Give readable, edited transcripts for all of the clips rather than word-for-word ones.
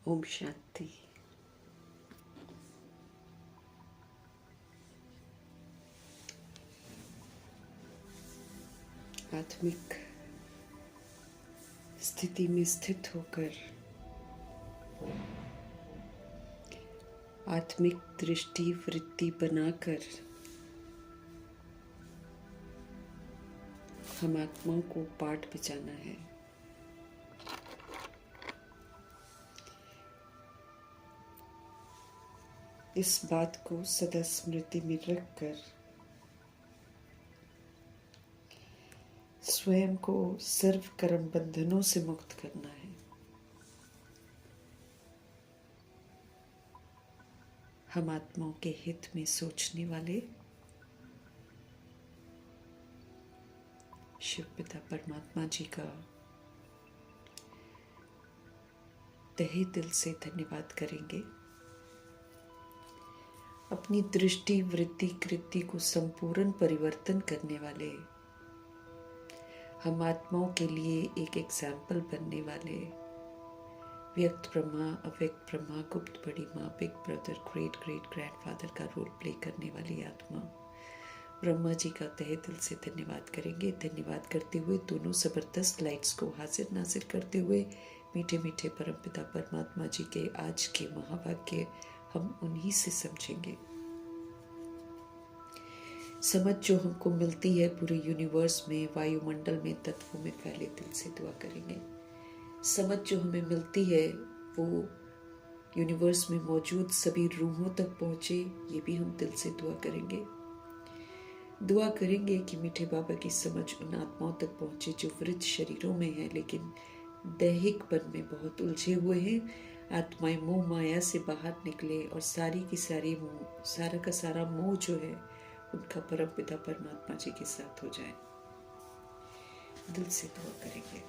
ओम शांति। आत्मिक स्थिति में स्थित होकर आत्मिक दृष्टि वृत्ति बनाकर हम आत्माओं को पाठ बजाना है। इस बात को सदा स्मृति में रखकर स्वयं को सर्व कर्म बंधनों से मुक्त करना है। हम आत्माओं के हित में सोचने वाले शिव पिता परमात्मा जी का तहे दिल से धन्यवाद करेंगे। अपनी दृष्टि वृत्ति कृति को संपूर्ण परिवर्तन करने वाले, हम आत्माओं के लिए एक एग्जाम्पल बनने वाले व्यक्त ब्रह्मा, अव्यक्त ब्रह्मा, गुप्त बड़ी माँ, big brother, great great grandfather का रोल प्ले करने वाली आत्मा ब्रह्मा जी का तहे दिल से धन्यवाद करेंगे। धन्यवाद करते हुए दोनों जबरदस्त लाइट्स को हाजिर नाजिर करते हुए मीठे मीठे परमपिता परमात्मा जी के आज के महावाक्य हम उन्हीं से समझेंगे। समझ जो हमको मिलती है पूरे यूनिवर्स में, वायुमंडल में, तत्वों में फैले, दिल से दुआ करेंगे। समझ जो हमें मिलती है वो यूनिवर्स में मौजूद सभी रूहों तक पहुंचे, ये भी हम दिल से दुआ करेंगे। दुआ करेंगे कि मीठे बाबा की समझ उन आत्माओं तक पहुंचे जो वृद्ध शरीरों में हैं लेकिन दैहिकपन में बहुत उलझे हुए हैं। आत्माएं मोह माया से बाहर निकले और सारी की सारी सारा का सारा मोह जो है उनका परम पिता परमात्मा जी के साथ हो जाए। दिल से दुआ करेंगे।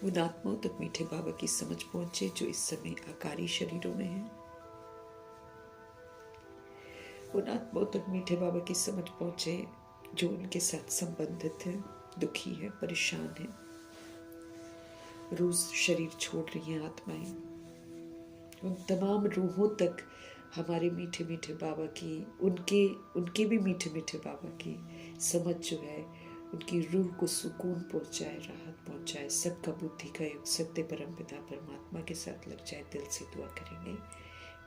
उन आत्माओं तक मीठे बाबा की समझ पहुंचे जो इस समय आकारी शरीरों में हैं। उन आत्माओं तक मीठे बाबा की समझ पहुंचे जो उनके साथ संबंधित है, दुखी है, परेशान है, रोज शरीर छोड़ रही हैं आत्माएं। उन तमाम रूहों तक हमारे मीठे मीठे बाबा की, उनके भी मीठे मीठे बाबा की समझ जो है उनकी रूह को सुकून पहुंचाए, राहत पहुंचाए। सबका बुद्धि का योग सत्य परम पिता परमात्मा के साथ लग जाए। दिल से दुआ करेंगे।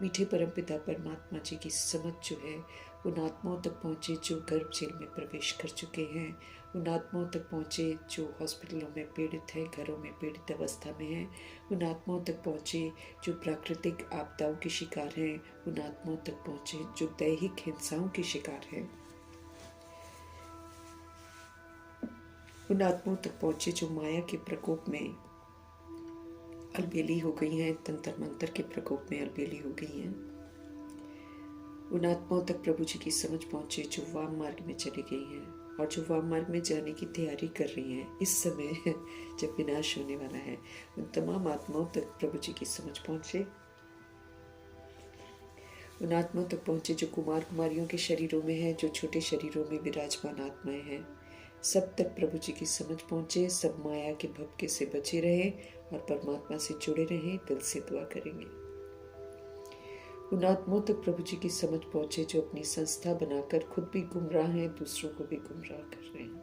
मीठे परम पिता परमात्मा जी की समझ जो है उन आत्माओं तक पहुंचे जो गर्भ जेल में प्रवेश कर चुके हैं। उन आत्माओं तक पहुंचे जो हॉस्पिटलों में पीड़ित हैं, घरों में पीड़ित अवस्था में हैं। उन आत्माओं तक पहुंचे जो प्राकृतिक आपदाओं के शिकार हैं। उन आत्माओं तक पहुंचे जो दैहिक हिंसाओं के शिकार हैं। उन आत्माओं तक पहुंचे जो माया के प्रकोप में अलबेली हो गई हैं, तंत्र मंत्र के प्रकोप में अलबेली हो गई हैं। उन आत्माओं तक प्रभु जी की समझ पहुंचे जो वाम मार्ग में चली गई हैं और जो वाम मार्ग में जाने की तैयारी कर रही हैं इस समय जब विनाश होने वाला है। उन तमाम आत्माओं तक प्रभु जी की समझ पहुंचे। उन आत्माओं तक पहुंचे जो कुमार कुमारियों के शरीरों में है, जो छोटे शरीरों में विराजमान आत्माएं हैं। सब तक प्रभु जी की समझ पहुंचे। सब माया के भपके से बचे रहे और परमात्मा से जुड़े रहे। दिल से दुआ करेंगे। उन आत्माओं तक प्रभु जी की समझ पहुंचे जो अपनी संस्था बनाकर खुद भी गुमराह हैं, दूसरों को भी गुमराह कर रहे हैं।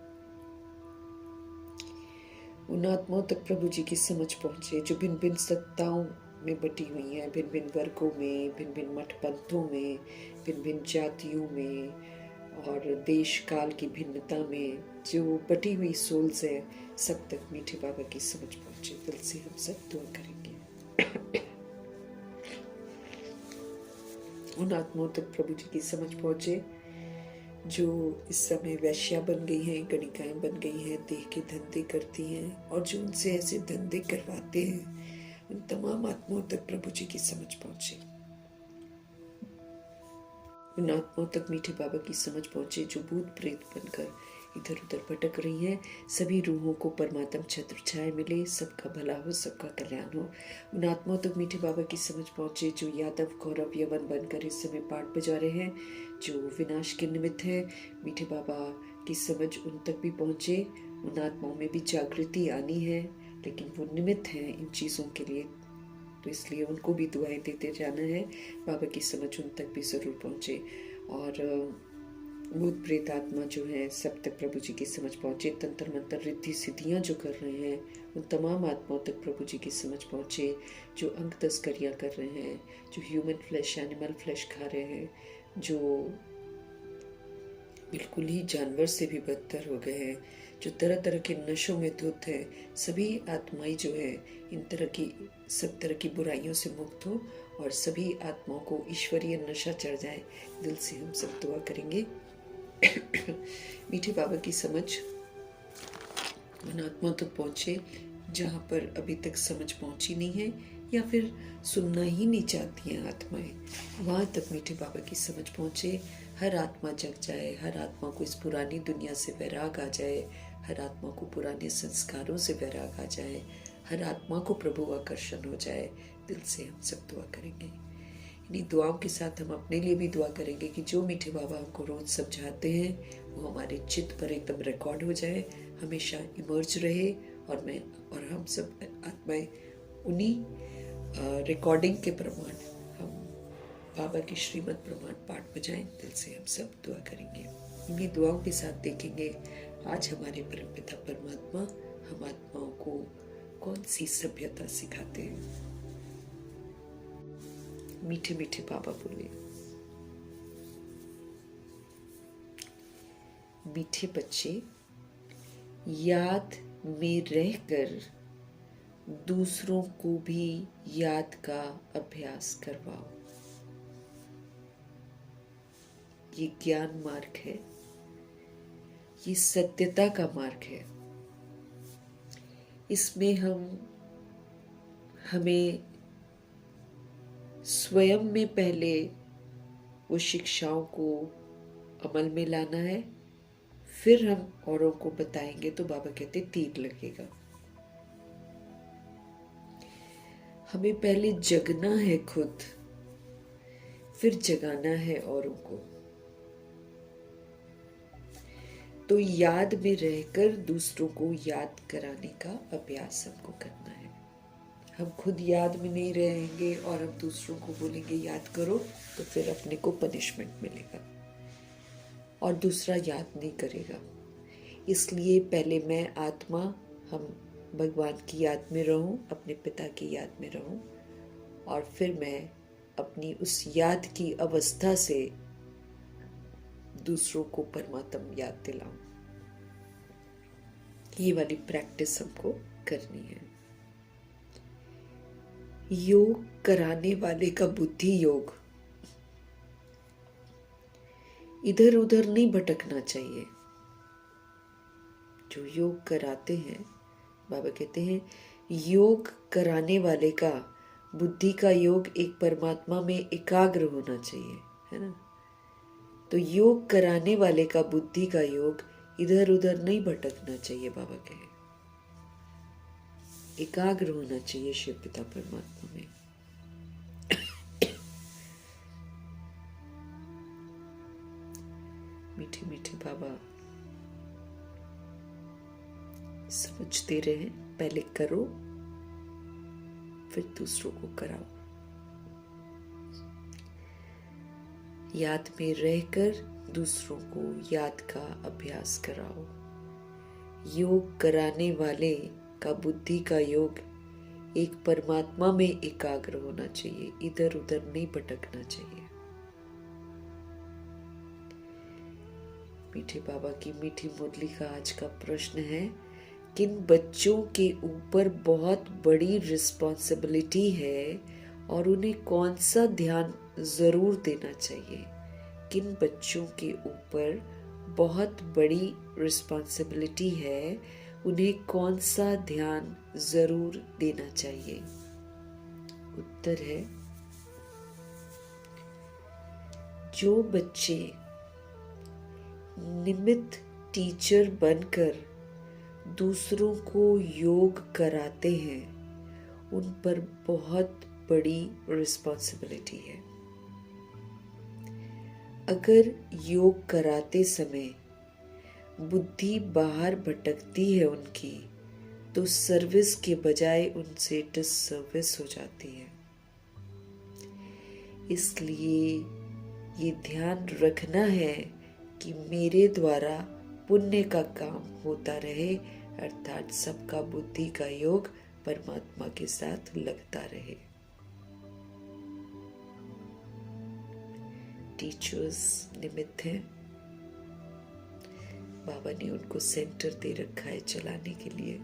उन आत्माओं तक प्रभु जी की समझ पहुंचे जो भिन्न भिन्न सत्ताओं में बटी हुई हैं, भिन्न भिन्न वर्गों में, भिन्न भिन्न मठ पंथों में, भिन्न भिन्न जातियों में और देश काल की भिन्नता में जो बटी हुई सोल्स है। सब तक मीठे बाबा की समझ पहुंचे। दिल से हम सब दुआ करेंगे। उन आत्माओं तक प्रभु जी की समझ पहुंचे जो इस समय वैश्या बन गई हैं, गणिकाएं बन गई हैं, देह के धंधे करती हैं और जो उनसे ऐसे धंधे करवाते हैं। उन तमाम आत्माओं तक प्रभु जी की समझ पहुंचे। उन आत्माओं तक मीठे बाबा की समझ पहुंचे जो भूत प्रेत बनकर इधर उधर भटक रही हैं। सभी रूहों को परमात्म छत्र छाया मिले, सबका भला हो, सबका कल्याण हो। उन आत्माओं तक मीठे बाबा की समझ पहुंचे जो यादव गौरव यवन बनकर इस समय पाठ बजा रहे हैं, जो विनाश के निमित्त हैं। मीठे बाबा की समझ उन तक भी पहुंचे। उन आत्माओं में भी जागृति आनी है। लेकिन वो निमित्त हैं इन चीज़ों के लिए, तो इसलिए उनको भी दुआएं देते जाना है। बाबा की समझ उन तक भी ज़रूर पहुँचे और भूत प्रेत आत्मा जो है सब तक प्रभु जी की समझ पहुँचे। तंत्र मंत्र रिद्धि सिद्धियाँ जो कर रहे हैं उन तमाम आत्माओं तक प्रभु जी की समझ पहुँचे। जो अंग तस्करियाँ कर रहे हैं, जो ह्यूमन फ्लैश एनिमल फ्लैश खा रहे हैं, जो बिल्कुल ही जानवर से भी बदतर हो गए हैं, जो तरह तरह के नशों में धुत है, सभी आत्माएं जो है इन तरह की सब तरह की बुराइयों से मुक्त हो और सभी आत्माओं को ईश्वरीय नशा चढ़ जाए। दिल से हम सब दुआ करेंगे। मीठे बाबा की समझ उन आत्माओं तक पहुँचे जहाँ पर अभी तक समझ पहुँची नहीं है या फिर सुनना ही नहीं चाहती हैं आत्माएं, वहाँ तक मीठे बाबा की समझ पहुँचे। हर आत्मा जग जाए, हर आत्मा को इस पुरानी दुनिया से वैराग आ जाए, हर आत्मा को पुराने संस्कारों से वैराग आ जाए, हर आत्मा को प्रभु आकर्षण हो जाए। दिल से हम सब दुआ करेंगे। इन्हीं दुआओं के साथ हम अपने लिए भी दुआ करेंगे कि जो मीठे बाबा हमको रोज समझाते हैं वो हमारे चित्त पर एकदम रिकॉर्ड हो जाए, हमेशा इमर्ज रहे और हम सब आत्माएं उन्हीं रिकॉर्डिंग के प्रमाण हम बाबा की श्रीमद् प्रमाण पाठ बजाएं। दिल से हम सब दुआ करेंगे। इन्हीं दुआओं के साथ देखेंगे आज हमारे परमपिता परमात्मा हम आत्माओं को कौन सी सभ्यता सिखाते हैं। मीठे मीठे बाबा बोले, मीठे बच्चे याद में रहकर दूसरों को भी याद का अभ्यास करवाओ। ये ज्ञान मार्ग है, ये सत्यता का मार्ग है। इसमें हमें स्वयं में पहले वो शिक्षाओं को अमल में लाना है, फिर हम औरों को बताएंगे तो बाबा कहते तीर लगेगा। हमें पहले जगना है खुद, फिर जगाना है औरों को। तो याद में रहकर दूसरों को याद कराने का अभ्यास हमको करना है। हम खुद याद में नहीं रहेंगे और हम दूसरों को बोलेंगे याद करो, तो फिर अपने को पनिशमेंट मिलेगा और दूसरा याद नहीं करेगा। इसलिए पहले मैं आत्मा हम भगवान की याद में रहूं, अपने पिता की याद में रहूं, और फिर मैं अपनी उस याद की अवस्था से दूसरों को परमात्मा याद दिलाऊं। ये वाली प्रैक्टिस हमको करनी है। योग कराने वाले का बुद्धि योग, इधर उधर नहीं भटकना चाहिए। जो योग कराते हैं, बाबा कहते हैं योग कराने वाले का बुद्धि का योग एक परमात्मा में एकाग्र होना चाहिए, है ना। तो योग कराने वाले का बुद्धि का योग इधर उधर नहीं भटकना चाहिए। बाबा कहे एकाग्र होना चाहिए शिव पिता परमात्मा में। मीठे मीठे बाबा समझते रहे, पहले करो फिर दूसरों को कराओ। याद में रहकर दूसरों को याद का अभ्यास कराओ। योग कराने वाले का बुद्धि का योग एक परमात्मा में एकाग्र होना चाहिए, इधर उधर नहीं भटकना चाहिए। मीठे बाबा की मीठी मुरली का आज का प्रश्न है, किन बच्चों के ऊपर बहुत बड़ी रिस्पॉन्सिबिलिटी है और उन्हें कौन सा ध्यान जरूर देना चाहिए। किन बच्चों के ऊपर बहुत बड़ी रिस्पॉन्सिबिलिटी है, उन्हें कौन सा ध्यान जरूर देना चाहिए। उत्तर है, जो बच्चे निमित्त टीचर बनकर दूसरों को योग कराते हैं, उन पर बहुत बड़ी रिस्पॉन्सिबिलिटी है। अगर योग कराते समय बुद्धि बाहर भटकती है उनकी, तो सर्विस के बजाय उनसे डिसर्विस हो जाती है। इसलिए ये ध्यान रखना है कि मेरे द्वारा पुण्य का काम होता रहे, अर्थात सबका बुद्धि का योग परमात्मा के साथ लगता रहे। टीचर्स निमित्त हैं, बाबा ने उनको सेंटर दे रखा है चलाने के लिए,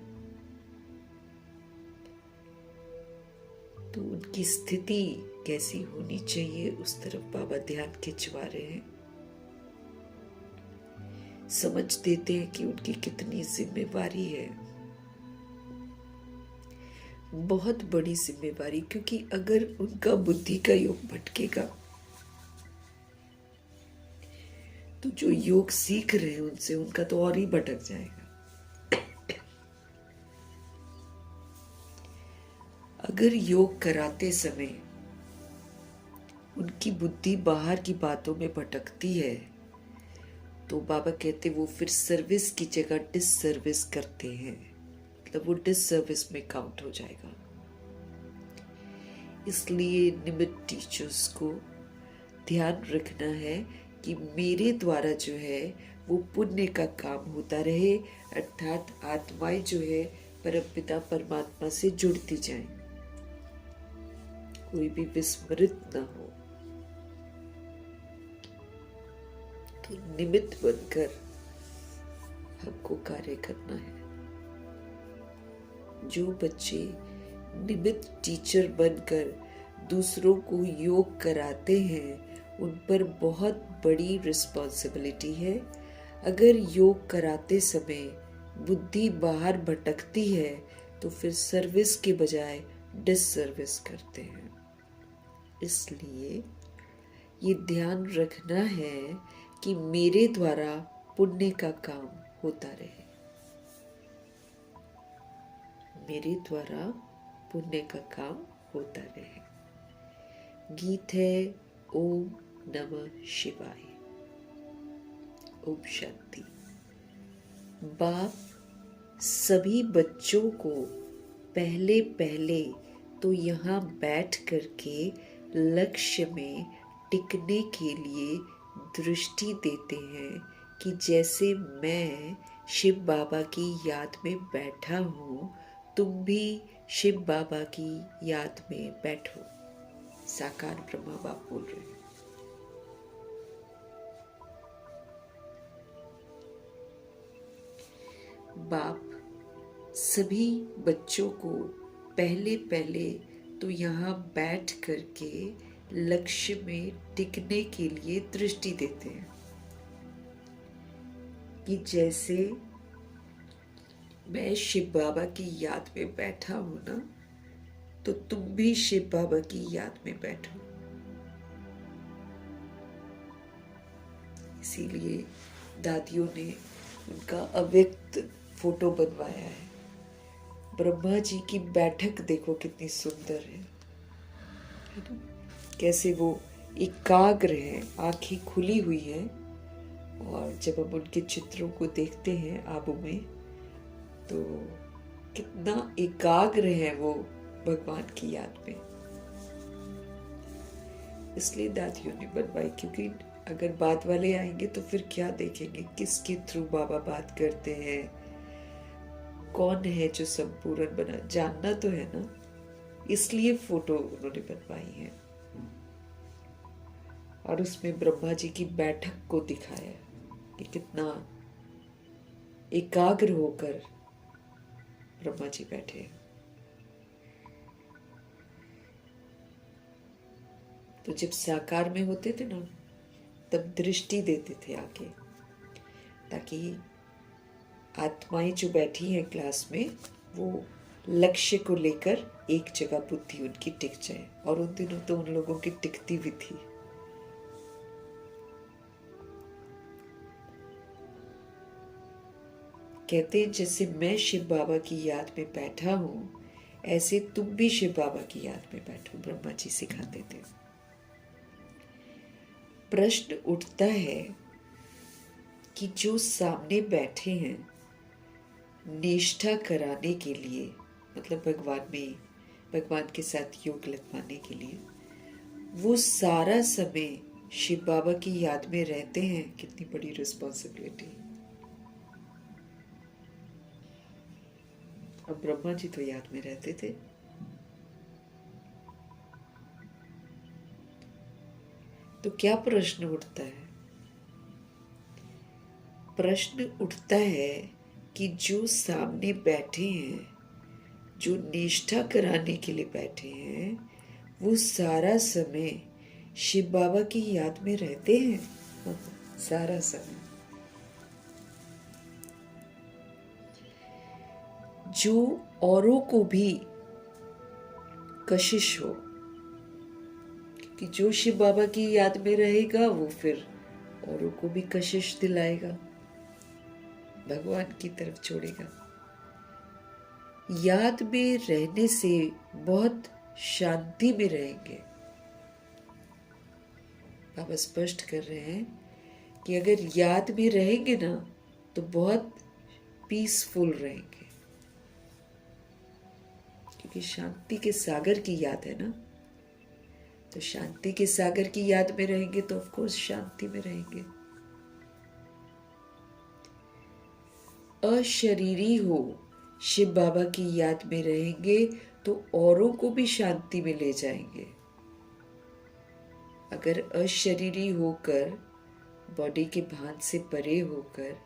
तो उनकी स्थिति कैसी होनी चाहिए उस तरफ बाबा ध्यान खिंचवा रहे हैं। समझ देते हैं कि उनकी कितनी जिम्मेवारी है, बहुत बड़ी जिम्मेवारी, क्योंकि अगर उनका बुद्धि का योग भटकेगा तो जो योग सीख रहे हैं उनसे उनका तो और ही भटक जाएगा। अगर योग कराते समय उनकी बुद्धि बाहर की बातों में भटकती है तो बाबा कहते वो फिर सर्विस की जगह डिसर्विस करते हैं, मतलब वो डिसर्विस में काउंट हो जाएगा। इसलिए निमित्त टीचर्स को ध्यान रखना है कि मेरे द्वारा जो है वो पुण्य का काम होता रहे, अर्थात आत्माएं जो है परमपिता परमात्मा से जुड़ती जाएं, कोई भी विस्मृत ना हो। तो निमित्त बनकर हमको कार्य करना है। जो बच्चे निमित्त टीचर बनकर दूसरों को योग कराते हैं उन पर बहुत बड़ी रिस्पॉन्सिबिलिटी है। अगर योग कराते समय बुद्धि बाहर भटकती है तो फिर सर्विस के बजाय डिसर्विस करते हैं। इसलिए ये ध्यान रखना है कि मेरे द्वारा पुण्य का काम होता रहे, मेरे द्वारा पुण्य का काम होता रहे। गीत है ओम नमः शिवाय। ओम शांति। बाप सभी बच्चों को पहले पहले तो यहाँ बैठ करके लक्ष्य में टिकने के लिए दृष्टि देते हैं कि जैसे मैं शिव बाबा की याद में बैठा हूँ, तुम भी शिव बाबा की याद में बैठो। साकार ब्रह्मा बाप बोल रहे हैं। बाप सभी बच्चों को पहले पहले तो यहाँ बैठ करके लक्ष्य में टिकने के लिए दृष्टि देते हैं कि जैसे मैं शिव बाबा की याद में बैठा हूं ना, तो तुम भी शिव बाबा की याद में बैठो। इसीलिए दादियों ने उनका अव्यक्त फोटो बनवाया है। ब्रह्मा जी की बैठक देखो कितनी सुंदर है ना? कैसे वो एकाग्र हैं, आंखें खुली हुई हैं, और जब हम उनके चित्रों को देखते हैं आबू में तो कितना एकाग्र है वो भगवान की याद में। इसलिए दादियों ने बनवाई, क्योंकि अगर बात वाले आएंगे तो फिर क्या देखेंगे, किसके थ्रू बाबा बात करते हैं, कौन है जो संपूर्ण बना, जानना तो है ना। इसलिए फोटो उन्होंने बनवाई है और उसमें ब्रह्मा जी की बैठक को दिखाया कि कितना एकाग्र होकर ब्रह्मा जी बैठे। तो जब साकार में होते थे ना, तब दृष्टि देते थे आके, ताकि आत्माएं जो बैठी हैं क्लास में वो लक्ष्य को लेकर एक जगह बुद्धि उनकी टिक जाए। और उन दिनों तो उन लोगों की टिकती भी थी। कहते हैं जैसे मैं शिव बाबा की याद में बैठा हूं, ऐसे तुम भी शिव बाबा की याद में बैठो। ब्रह्मा जी सिखाते थे। प्रश्न उठता है कि जो सामने बैठे हैं निष्ठा कराने के लिए, मतलब भगवान के साथ योग लगवाने के लिए वो सारा समय शिव बाबा की याद में रहते हैं। कितनी बड़ी रिस्पॉन्सिबिलिटी। अब ब्रह्मा जी तो याद में रहते थे। तो क्या प्रश्न उठता है? प्रश्न उठता है कि जो सामने बैठे हैं, जो निष्ठा कराने के लिए बैठे हैं, वो सारा समय शिव बाबा की याद में रहते हैं। सारा समय। जो औरों को भी कशिश हो, कि जो शिव बाबा की याद में रहेगा वो फिर औरों को भी कशिश दिलाएगा, भगवान की तरफ छोड़ेगा। याद में रहने से बहुत शांति में रहेंगे। बाबा स्पष्ट कर रहे हैं कि अगर याद में रहेंगे ना तो बहुत पीसफुल रहेंगे, क्योंकि शांति के सागर की याद है ना। तो शांति के सागर की याद में रहेंगे तो ऑफ कोर्स शांति में रहेंगे। अशरीरी हो शिव बाबा की याद में रहेंगे तो औरों को भी शांति में ले जाएंगे। अगर अशरीरी होकर, बॉडी के भान से परे होकर,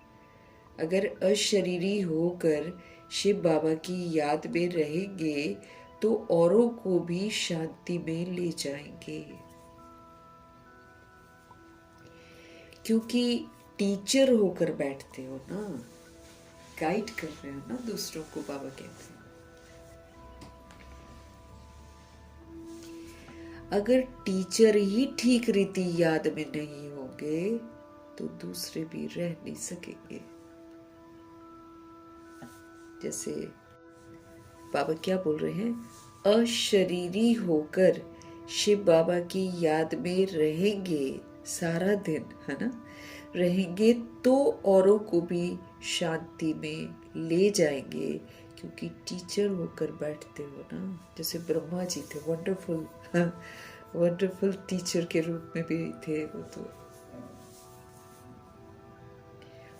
अगर अशरीरी होकर शिव बाबा की याद में रहेंगे तो औरों को भी शांति में ले जाएंगे। क्योंकि टीचर होकर बैठते हो ना, गाइड कर रहे हो ना दूसरों को, बाबा कहते हैं। अगर टीचर ही ठीक रीति याद में नहीं होंगे तो दूसरे भी रह नहीं सकेंगे। जैसे बाबा क्या बोल रहे हैं? अशरीरी होकर शिव बाबा की याद में रहेंगे सारा दिन, है ना, रहेंगे तो औरों को भी शांति में ले जाएंगे, क्योंकि टीचर होकर बैठते हो ना। जैसे ब्रह्मा जी थे, वंडरफुल वंडरफुल टीचर के रूप में भी थे वो। तो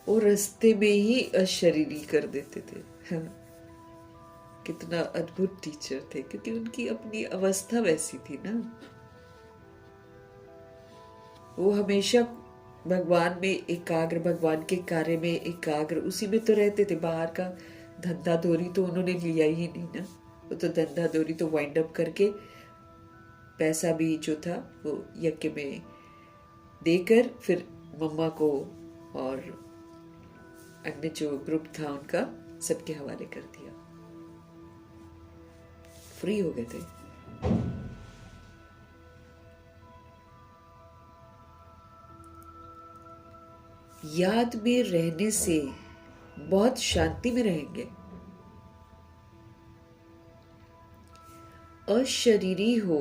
वो रास्ते में ही अशरीरी कर देते थे, है ना। कितना अद्भुत टीचर थे, क्योंकि उनकी अपनी अवस्था वैसी थी ना। वो हमेशा भगवान में एकाग्र, भगवान के कार्य में एकाग्र, उसी में तो रहते थे। बाहर का धंधा दौरी तो उन्होंने लिया ही नहीं ना। वो तो धंधा दौरी तो वाइंड अप करके पैसा भी जो था वो यज्ञ में देकर फिर मम्मा को और अन्य जो ग्रुप था उनका सबके हवाले कर दिया, फ्री हो गए थे। याद में रहने से बहुत शांति में रहेंगे। अशरीरी हो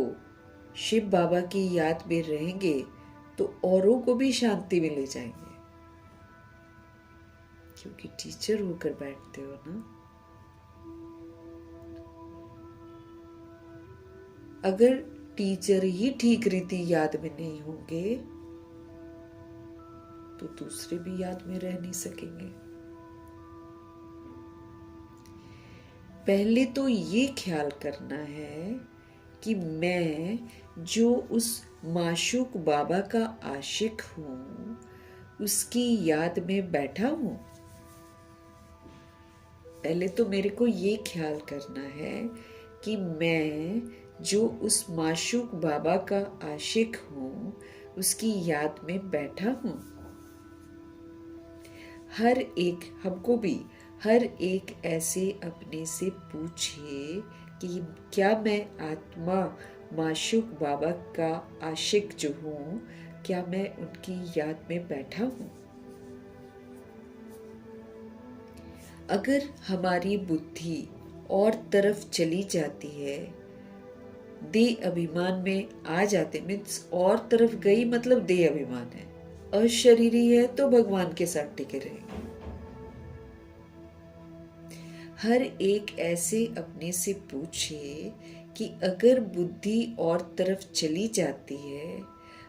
शिव बाबा की याद में रहेंगे तो औरों को भी शांति में ले जाएंगे, क्योंकि टीचर होकर बैठते हो ना। अगर टीचर ही ठीक रीति याद में नहीं होंगे तो दूसरे भी याद में रह नहीं सकेंगे। पहले तो ये ख्याल करना है कि मैं जो उस माशूक बाबा का आशिक हूं, उसकी याद में बैठा हूं। पहले तो मेरे को ये ख्याल करना है कि मैं जो उस माशूक बाबा का आशिक हूं, उसकी याद में बैठा हूं। हर एक, हमको भी हर एक ऐसे अपने से पूछिए कि क्या मैं आत्मा माशूक बाबा का आशिक जो हूँ, क्या मैं उनकी याद में बैठा हूँ? अगर हमारी बुद्धि और तरफ चली जाती है, देह अभिमान में आ जाते, मीन्स और तरफ गई मतलब देह अभिमान है, अशरीरी है तो भगवान के साथ टिके रहेंगे। हर एक ऐसे अपने से पूछे कि अगर बुद्धि और तरफ चली जाती है,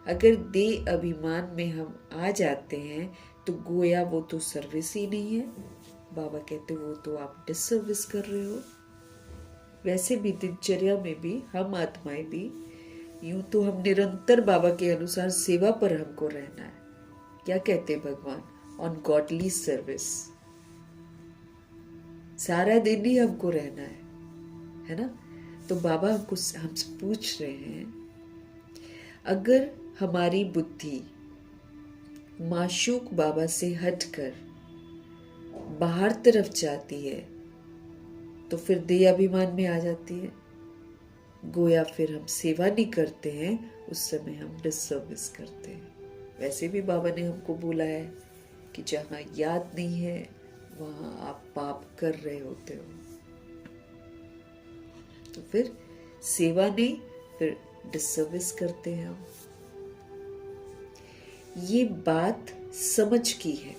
अगर देह अभिमान में हम आ जाते हैं, तो गोया वो तो सर्विस ही नहीं है। बाबा कहते वो तो आप डिसर्विस कर रहे हो। वैसे भी दिनचर्या में भी हम आत्माएं भी यूं तो हम निरंतर बाबा के अनुसार सेवा पर हमको रहना है। क्या कहते हैं भगवान? On godly service. सारा दिन ही हमको रहना है ना? तो बाबा हमसे पूछ रहे हैं, अगर हमारी बुद्धि माशूक बाबा से हटकर बाहर तरफ जाती है तो फिर देह अभिमान में आ जाती है। गोया फिर हम सेवा नहीं करते हैं, उस समय हम डिसर्विस करते हैं। वैसे भी बाबा ने हमको बोला है कि जहाँ याद नहीं है वहाँ आप पाप कर रहे होते हो। तो फिर सेवा नहीं, फिर डिसर्विस करते हैं हम। ये बात समझ की है,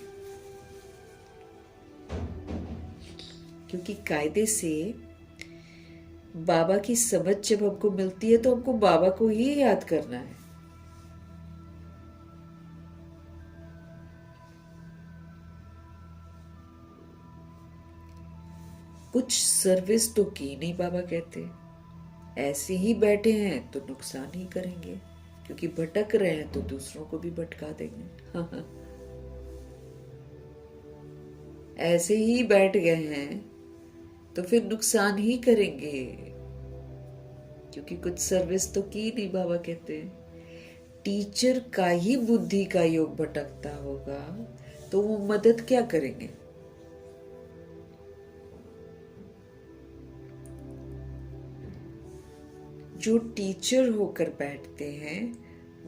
क्योंकि कायदे से बाबा की समझ जब हमको मिलती है तो हमको बाबा को ही याद करना है। कुछ सर्विस तो की नहीं, बाबा कहते ऐसे ही बैठे हैं तो नुकसान ही करेंगे, क्योंकि भटक रहे हैं तो दूसरों को भी भटका देंगे। ऐसे ही बैठ गए हैं तो फिर नुकसान ही करेंगे, क्योंकि कुछ सर्विस तो की नहीं। बाबा कहते हैं टीचर का ही बुद्धि का योग भटकता होगा तो वो मदद क्या करेंगे? जो टीचर होकर बैठते हैं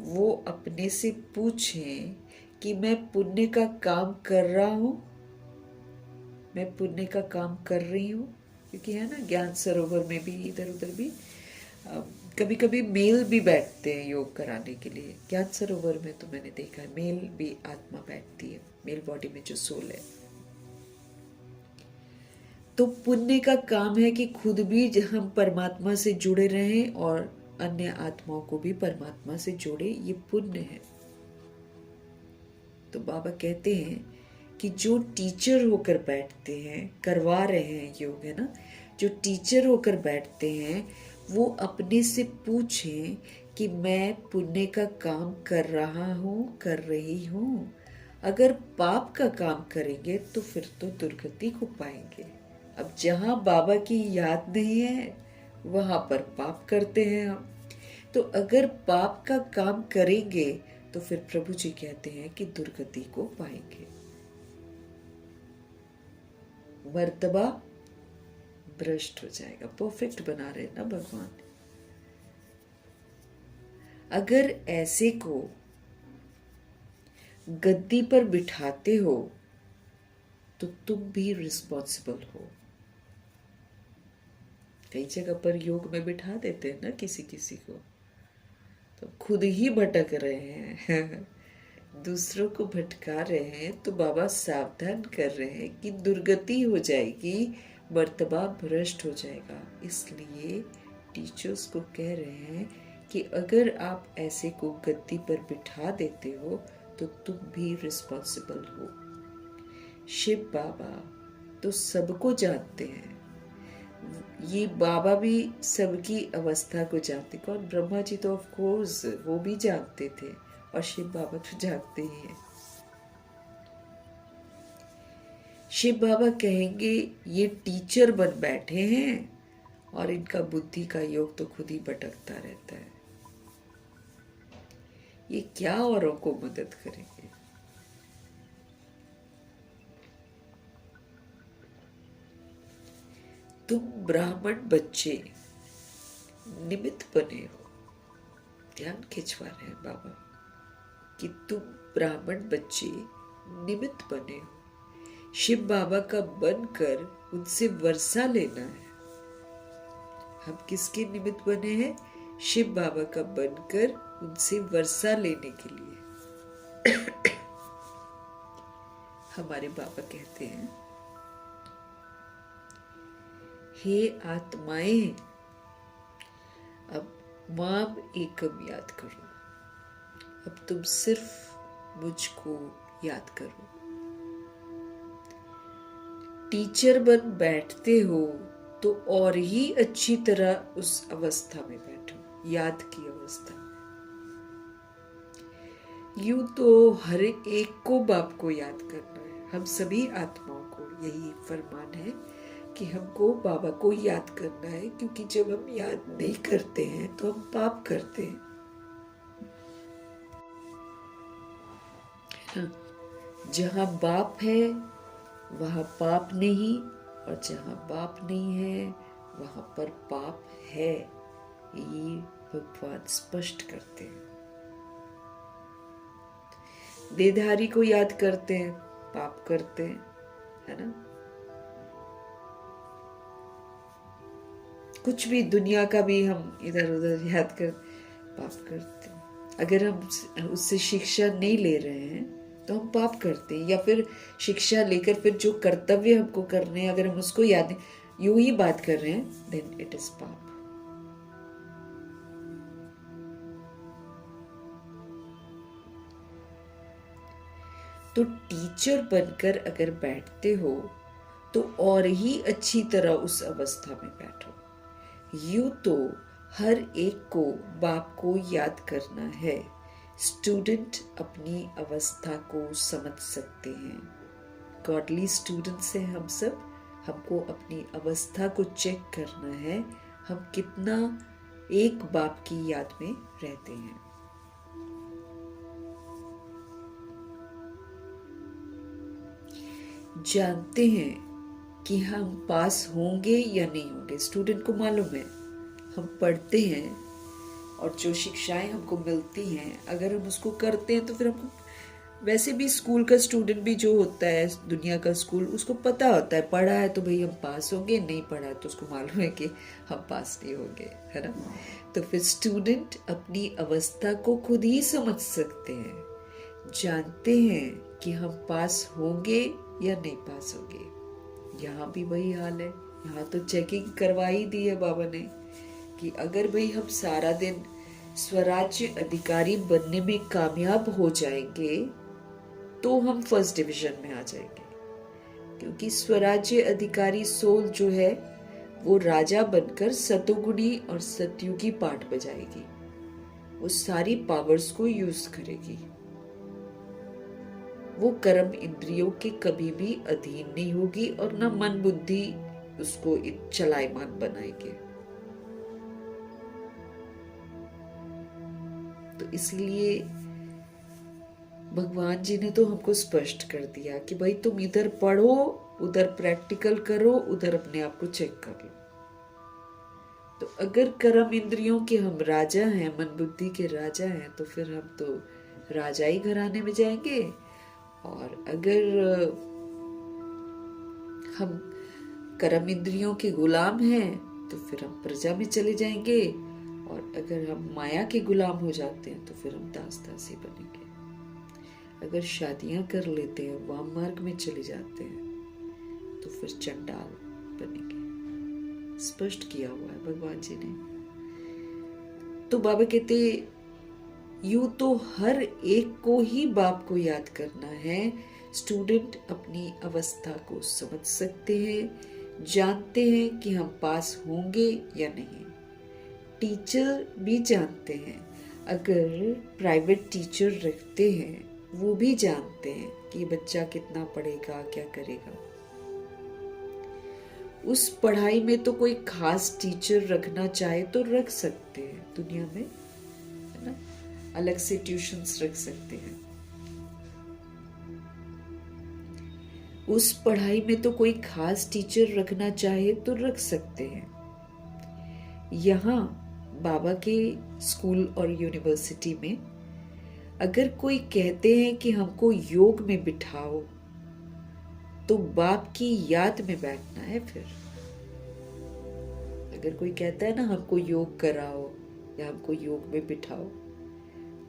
वो अपने से पूछें कि मैं पुण्य का काम कर रहा हूं, मैं पुण्य का काम कर रही हूँ। क्योंकि है ना, ज्ञान सरोवर में भी इधर उधर भी कभी कभी मेल भी बैठते हैं योग कराने के लिए। ज्ञान सरोवर में तो मैंने देखा है मेल भी आत्मा बैठती है, मेल बॉडी में जो सोल है। तो पुण्य का काम है कि खुद भी हम परमात्मा से जुड़े रहें और अन्य आत्माओं को भी परमात्मा से जोड़े, ये पुण्य है। तो बाबा कहते हैं कि जो टीचर होकर बैठते हैं, करवा रहे हैं योग, है ना, जो टीचर होकर बैठते हैं वो अपने से पूछें कि मैं पुण्य का काम कर रहा हूँ, कर रही हूँ। अगर पाप का काम करेंगे तो फिर तो दुर्गति को पाएंगे। अब जहाँ बाबा की याद नहीं है वहाँ पर पाप करते हैं हम। तो अगर पाप का काम करेंगे तो फिर प्रभु जी कहते हैं कि दुर्गति को पाएंगे, मर्तबा भ्रष्ट हो जाएगा। परफेक्ट बना रहे ना भगवान। अगर ऐसे को गद्दी पर बिठाते हो तो तुम भी रिस्पॉन्सिबल हो। कई जगह पर योग में बिठा देते हैं ना किसी किसी को, तो खुद ही भटक रहे हैं दूसरों को भटका रहे हैं। तो बाबा सावधान कर रहे हैं कि दुर्गति हो जाएगी, मर्तबा भ्रष्ट हो जाएगा। इसलिए टीचर्स को कह रहे हैं कि अगर आप ऐसे को गद्दी पर बिठा देते हो तो तुम भी रिस्पॉन्सिबल हो। शिव बाबा तो सबको जानते हैं, ये बाबा भी सबकी अवस्था को जानते। कौन? ब्रह्मा जी तो ऑफ कोर्स वो भी जानते थे, और शिव बाबा तो जानते ही हैं। शिव बाबा कहेंगे ये टीचर बन बैठे हैं और इनका बुद्धि का योग तो खुद ही भटकता रहता है, ये क्या औरों को मदद करेंगे? तुम ब्राह्मण बच्चे निमित्त बने हो। ध्यान खिंचवा रहे हैं बाबा कि तुम ब्राह्मण बच्चे निमित्त बने हो। शिव बाबा का बनकर उनसे वर्षा लेना है। हम किसके निमित्त बने हैं? शिव बाबा का बनकर उनसे वर्षा लेने के लिए। हमारे बाबा कहते हैं हे आत्माएं, अब माम एकम याद करो। अब तुम सिर्फ मुझको याद करो। टीचर बन बैठते हो तो और ही अच्छी तरह उस अवस्था में बैठो, याद की अवस्था। यूं तो हर एक को बाप को याद करना है। हम सभी आत्माओं को यही फरमान है कि हमको बाबा को याद करना है, क्योंकि जब हम याद नहीं करते हैं तो हम पाप करते हैं, है ना। जहां बाप है वहां पाप नहीं, और जहां बाप नहीं है वहां पर पाप है। ये भगवान स्पष्ट करते हैं। देहधारी को याद करते हैं, पाप करते हैं, है ना। कुछ भी दुनिया का भी हम इधर उधर याद कर पाप करते हैं। अगर हम उससे शिक्षा नहीं ले रहे हैं तो हम पाप करते हैं, या फिर शिक्षा लेकर फिर जो कर्तव्य हमको करने हैं अगर हम उसको याद नहीं, यूं ही बात कर रहे हैं, देन इट इज पाप। तो टीचर बनकर अगर बैठते हो तो और ही अच्छी तरह उस अवस्था में बैठो। यूं तो हर एक को बाप को याद करना है। स्टूडेंट अपनी अवस्था को समझ सकते हैं। गॉडली स्टूडेंट्स हैं हम सब। हमको अपनी अवस्था को चेक करना है, हम कितना एक बाप की याद में रहते हैं। जानते हैं कि हम पास होंगे या नहीं होंगे। स्टूडेंट को मालूम है, हम पढ़ते हैं और जो शिक्षाएं हमको मिलती हैं अगर हम उसको करते हैं तो फिर हमको, वैसे भी स्कूल का स्टूडेंट भी जो होता है दुनिया का स्कूल, उसको पता होता है पढ़ा है तो भाई हम पास होंगे, नहीं पढ़ा है तो उसको मालूम है कि हम पास नहीं होंगे, है ना। तो फिर स्टूडेंट अपनी अवस्था को खुद ही समझ सकते हैं, जानते हैं कि हम पास होंगे या नहीं पास होंगे। यहाँ भी वही हाल है। यहाँ तो चेकिंग करवा ही दी है बाबा ने कि अगर भाई हम सारा दिन स्वराज्य अधिकारी बनने में कामयाब हो जाएंगे तो हम फर्स्ट डिवीजन में आ जाएंगे, क्योंकि स्वराज्य अधिकारी सोल जो है वो राजा बनकर सतोगुणी और सतयुगी पाठ बजाएगी, वो सारी पावर्स को यूज करेगी। वो कर्म इंद्रियों के कभी भी अधीन नहीं होगी और न मन बुद्धि उसको चलायमान बनाएंगे। तो इसलिए भगवान जी ने तो हमको स्पष्ट कर दिया कि भाई तुम इधर पढ़ो, उधर प्रैक्टिकल करो, उधर अपने आप को चेक कर लो। तो अगर कर्म इंद्रियों के हम राजा हैं, मन बुद्धि के राजा हैं, तो फिर हम तो राजाई घराने में जाएंगे। और अगर हम कर्म इंद्रियों के गुलाम हैं तो फिर हम प्रजा में चले जाएंगे, और अगर हम माया के गुलाम हो जाते हैं तो फिर हम दास दासी बनेंगे। अगर शादियां कर लेते हैं, वाम मार्ग में चले जाते हैं तो फिर चंडाल बनेंगे। स्पष्ट किया हुआ है भगवान जी ने। तो बाबा कहते यूं तो हर एक को ही बाप को याद करना है। स्टूडेंट अपनी अवस्था को समझ सकते हैं, जानते हैं कि हम पास होंगे या नहीं। टीचर भी जानते हैं, अगर प्राइवेट टीचर रखते हैं वो भी जानते हैं कि ये बच्चा कितना पढ़ेगा, क्या करेगा। उस पढ़ाई में तो कोई खास टीचर रखना चाहे तो रख सकते हैं दुनिया में, है ना। अलग से ट्यूशन्स रख सकते हैं। उस पढ़ाई में तो कोई खास टीचर रखना चाहे तो रख सकते हैं। यहाँ बाबा के स्कूल और यूनिवर्सिटी में अगर कोई कहते हैं कि हमको योग में बिठाओ तो बाप की याद में बैठना है। फिर अगर कोई कहता है ना हमको योग कराओ या हमको योग में बिठाओ,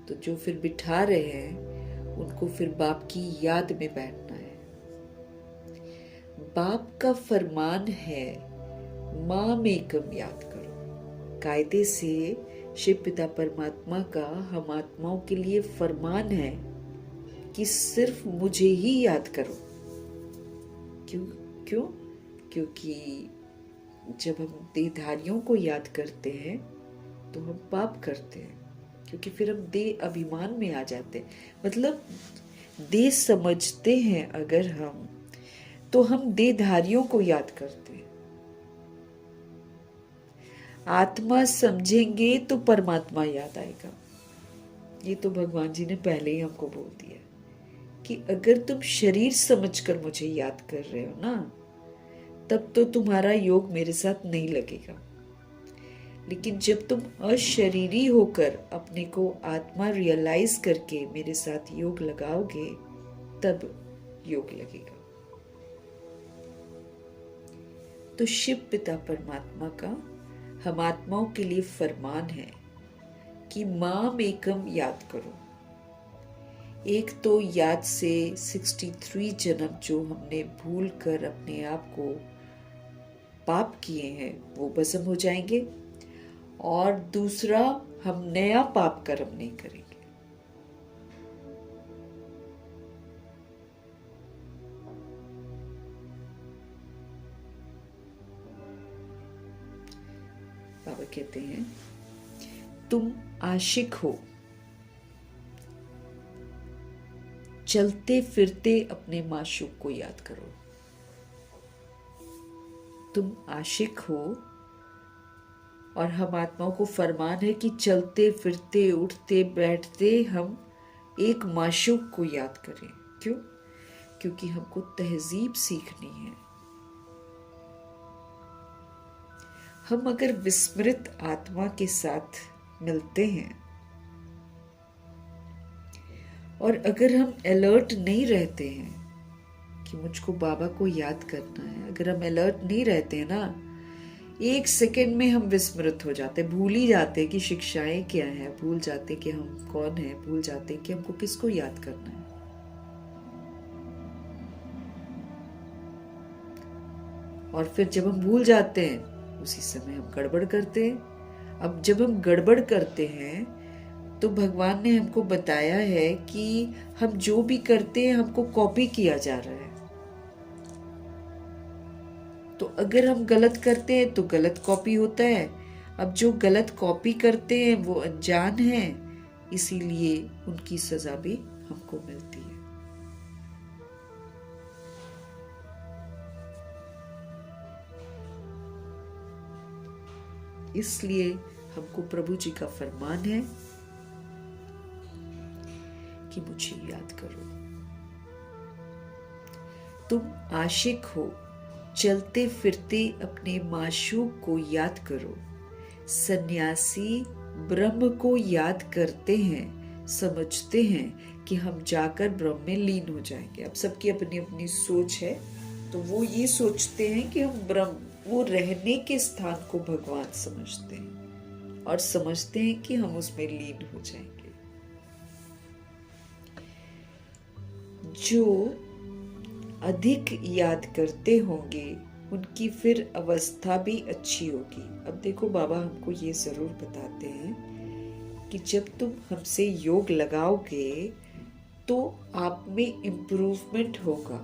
तो जो फिर बिठा रहे हैं उनको फिर बाप की याद में बैठना है। बाप का फरमान है माम एकम याद करो। कायदे से शिव पिता परमात्मा का हम आत्माओं के लिए फरमान है कि सिर्फ मुझे ही याद करो। क्यों क्यों? क्योंकि जब हम देहधारियों को याद करते हैं तो हम पाप करते हैं, क्योंकि फिर हम देह अभिमान में आ जाते हैं। मतलब देह समझते हैं अगर हम, तो हम देहधारियों को याद करते हैं। आत्मा समझेंगे तो परमात्मा याद आएगा। ये तो भगवान जी ने पहले ही हमको बोल दिया कि अगर तुम शरीर समझकर मुझे याद कर रहे हो ना, तब तो तुम्हारा योग मेरे साथ नहीं लगेगा। लेकिन जब तुम अशरीरी होकर अपने को आत्मा रियलाइज करके मेरे साथ योग लगाओगे, तब योग लगेगा। तो शिव पिता परमात्मा का हम आत्माओं के लिए फरमान है कि माम एकम याद करो। एक तो याद से 63 जन्म जो हमने भूल कर अपने आप को पाप किए हैं वो भस्म हो जाएंगे, और दूसरा हम नया पाप कर्म नहीं करेंगे। बाबा कहते हैं तुम आशिक हो, चलते फिरते अपने माशूक को याद करो। तुम आशिक हो और हम आत्माओं को फरमान है कि चलते फिरते उठते बैठते हम एक माशूक को याद करें। क्यों? क्योंकि हमको तहजीब सीखनी है। हम अगर विस्मृत आत्मा के साथ मिलते हैं और अगर हम अलर्ट नहीं रहते हैं कि मुझको बाबा को याद करना है, अगर हम अलर्ट नहीं रहते हैं ना, एक सेकंड में हम विस्मृत हो जाते, भूल ही जाते कि शिक्षाएं क्या है, भूल जाते कि हम कौन है, भूल जाते कि हमको किसको याद करना है। और फिर जब हम भूल जाते हैं उसी समय हम गड़बड़ करते हैं। अब जब हम गड़बड़ करते हैं तो भगवान ने हमको बताया है कि हम जो भी करते हैं हमको कॉपी किया जा रहा है। तो अगर हम गलत करते हैं तो गलत कॉपी होता है। अब जो गलत कॉपी करते हैं वो अनजान हैं, इसीलिए उनकी सजा भी हमको मिलती है। इसलिए हमको प्रभु जी का फरमान है कि मुझे याद करो। तुम आशिक हो, चलते फिरते अपने माशूक को याद करो। सन्यासी ब्रह्म को याद करते हैं, समझते हैं कि हम जाकर ब्रह्म में लीन हो जाएंगे। अब सबकी अपनी अपनी सोच है, तो वो ये सोचते हैं कि हम ब्रह्म, वो रहने के स्थान को भगवान समझते हैं और समझते हैं कि हम उसमें लीन हो जाएंगे। जो अधिक याद करते होंगे उनकी फिर अवस्था भी अच्छी होगी। अब देखो बाबा हमको ये जरूर बताते हैं कि जब तुम हमसे योग लगाओगे तो आप में इम्प्रूवमेंट होगा,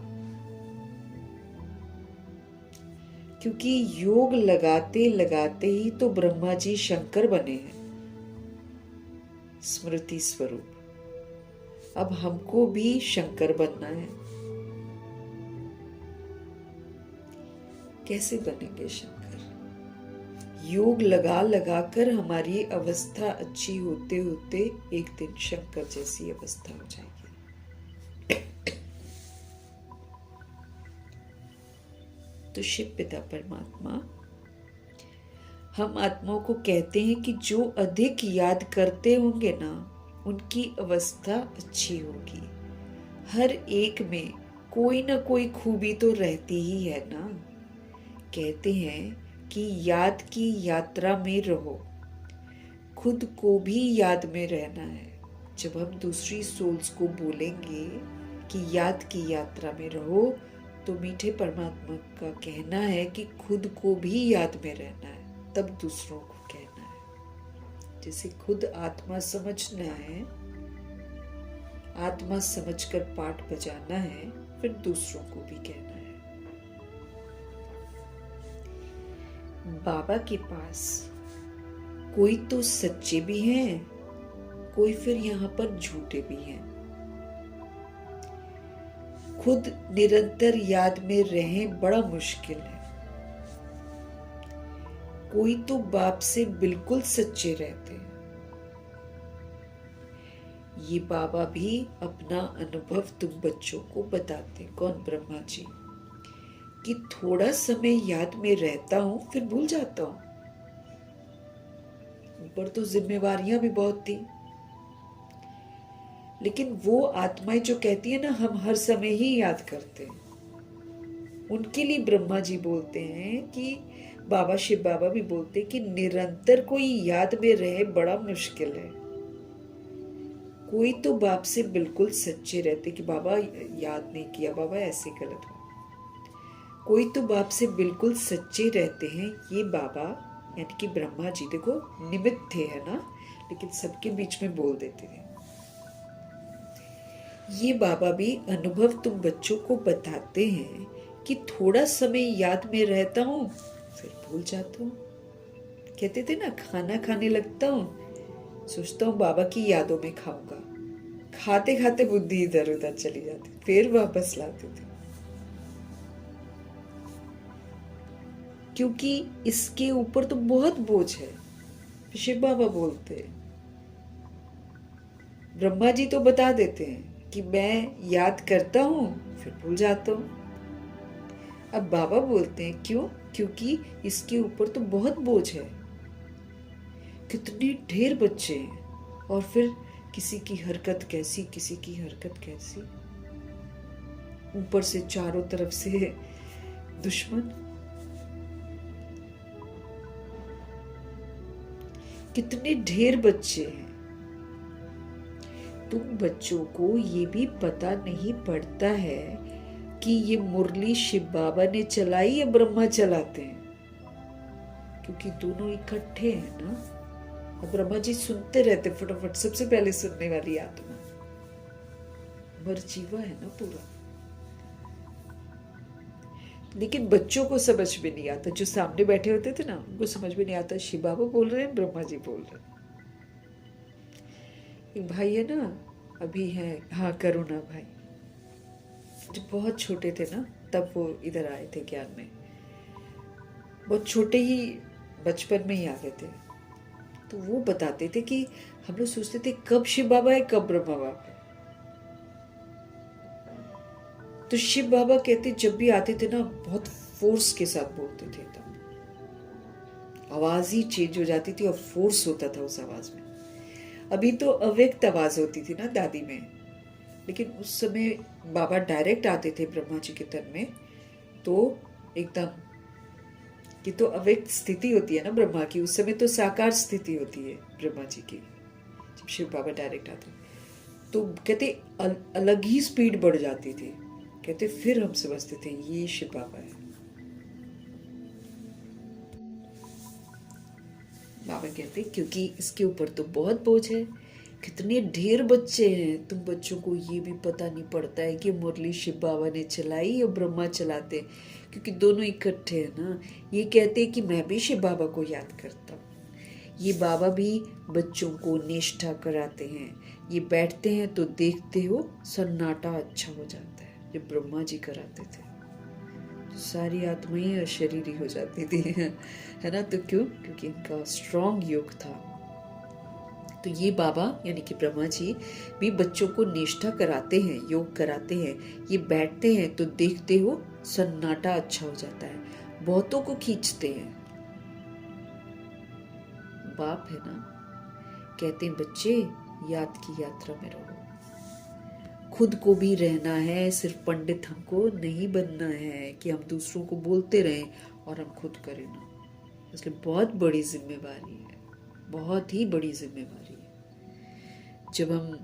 क्योंकि योग लगाते लगाते ही तो ब्रह्मा जी शंकर बने हैं, स्मृति स्वरूप। अब हमको भी शंकर बनना है। कैसे बनेंगे शंकर? योग लगा लगा कर हमारी अवस्था अच्छी होते होते एक दिन शंकर जैसी अवस्था हो जाएगी। तो शिव पिता परमात्मा हम आत्माओं को कहते हैं कि जो अधिक याद करते होंगे ना, उनकी अवस्था अच्छी होगी। हर एक में कोई ना कोई खूबी तो रहती ही है ना। कहते हैं कि याद की यात्रा में रहो, खुद को भी याद में रहना है। जब हम दूसरी सोल्स को बोलेंगे कि याद की यात्रा में रहो, तो मीठे परमात्मा का कहना है कि खुद को भी याद में रहना है, तब दूसरों को कहना है। जैसे खुद आत्मा समझना है, आत्मा समझकर पाठ बजाना है, फिर दूसरों को भी कहना है। बाबा के पास कोई तो सच्चे भी हैं, कोई फिर यहाँ पर झूठे भी हैं। खुद निरंतर याद में रहें बड़ा मुश्किल है। कोई तो बाप से बिल्कुल सच्चे रहते हैं। ये बाबा भी अपना अनुभव तुम बच्चों को बताते। कौन? ब्रह्मा जी। कि थोड़ा समय याद में रहता हूं, फिर भूल जाता हूं। ऊपर तो जिम्मेवारियां भी बहुत थी, लेकिन वो आत्माएं जो कहती है ना हम हर समय ही याद करते हैं, उनके लिए ब्रह्मा जी बोलते हैं कि बाबा शिव बाबा भी बोलते हैं कि निरंतर कोई याद में रहे बड़ा मुश्किल है। कोई तो बाप से बिल्कुल सच्चे रहते कि बाबा याद नहीं किया, बाबा ऐसे गलत हुआ। कोई तो बाप से बिल्कुल सच्चे रहते हैं। ये बाबा यानी कि ब्रह्मा जी, देखो निमित्त थे है ना, लेकिन सबके बीच में बोल देते थे। ये बाबा भी अनुभव तुम बच्चों को बताते हैं कि थोड़ा समय याद में रहता हूं, फिर भूल जाता हूं। कहते थे ना, खाना खाने लगता हूं, सोचता हूं बाबा की यादों में खाऊंगा, खाते खाते बुद्धि इधर उधर चली जाती, फिर वापस लाते थे। क्योंकि इसके ऊपर तो बहुत बोझ है। शिव बाबा बोलते हैं, ब्रह्मा जी तो बता देते हैं कि मैं याद करता हूं, फिर भूल जाता हूं। अब बाबा बोलते हैं क्यों? क्योंकि इसके ऊपर तो बहुत बोझ है। कितने ढेर बच्चे हैं, और फिर किसी की हरकत कैसी, किसी की हरकत कैसी, ऊपर से चारों तरफ से दुश्मन। कितने ढेर बच्चे हैं। तुम बच्चों को ये भी पता नहीं पड़ता है कि ये मुरली शिव बाबा ने चलाई या ब्रह्मा चलाते हैं, क्योंकि दोनों इकट्ठे हैं ना। और ब्रह्मा जी सुनते रहते फटाफट, सबसे पहले सुनने वाली आत्मा मरजीवा है ना पूरा। लेकिन बच्चों को समझ में नहीं आता, जो सामने बैठे होते थे ना उनको समझ में नहीं आता शिव बाबा बोल रहे हैं, ब्रह्मा जी बोल रहे हैं। एक भाई है ना, अभी है, हाँ करुणा भाई, जब बहुत छोटे थे ना तब वो इधर आए थे ज्ञान में। बहुत छोटे ही, बचपन में ही आ गए थे। तो वो बताते थे कि हम लोग सोचते थे कब शिव बाबा है, कब ब्रह्मा बाबा है। तो शिव बाबा कहते जब भी आते थे ना बहुत फोर्स के साथ बोलते थे, तब आवाज ही चेंज हो जाती थी और फोर्स होता था उस आवाज में। अभी तो अव्यक्त आवाज होती थी ना दादी में, लेकिन उस समय बाबा डायरेक्ट आते थे ब्रह्मा जी के तन में, तो एकदम कि तो अव्यक्त स्थिति होती है ना ब्रह्मा की, उस समय तो साकार स्थिति होती है ब्रह्मा जी की। जब शिव बाबा डायरेक्ट आते तो कहते अलग ही स्पीड बढ़ जाती थी। कहते फिर हम समझते थे ये शिव बाबा है। बाबा कहते क्योंकि इसके ऊपर तो बहुत बोझ है। कितने ढेर बच्चे हैं, तुम बच्चों को ये भी पता नहीं पड़ता है कि मुरली शिव बाबा ने चलाई या ब्रह्मा चलाते, क्योंकि दोनों इकट्ठे हैं ना। ये कहते हैं कि मैं भी शिव बाबा को याद करता हूँ। ये बाबा भी बच्चों को निष्ठा कराते हैं। ये बैठते हैं तो देखते हो सन्नाटा अच्छा हो जाता है। जब ब्रह्मा जी कराते थे तो सारी आत्माएं अशरीरी हो जाती थी, है ना। तो क्यों? क्योंकि इनका स्ट्रॉन्ग योग था। तो ये बाबा यानी कि ब्रह्मा जी भी बच्चों को निष्ठा कराते हैं, योग कराते हैं। ये बैठते हैं तो देखते हो सन्नाटा अच्छा हो जाता है, बहुतों को खींचते हैं। बाप है ना, कहते हैं बच्चे याद की यात्रा में रहो, खुद को भी रहना है। सिर्फ पंडित हमको नहीं बनना है कि हम दूसरों को बोलते रहें और हम खुद करें ना। इसलिए बहुत बड़ी जिम्मेवारी है, बहुत ही बड़ी जिम्मेवारी है। जब हम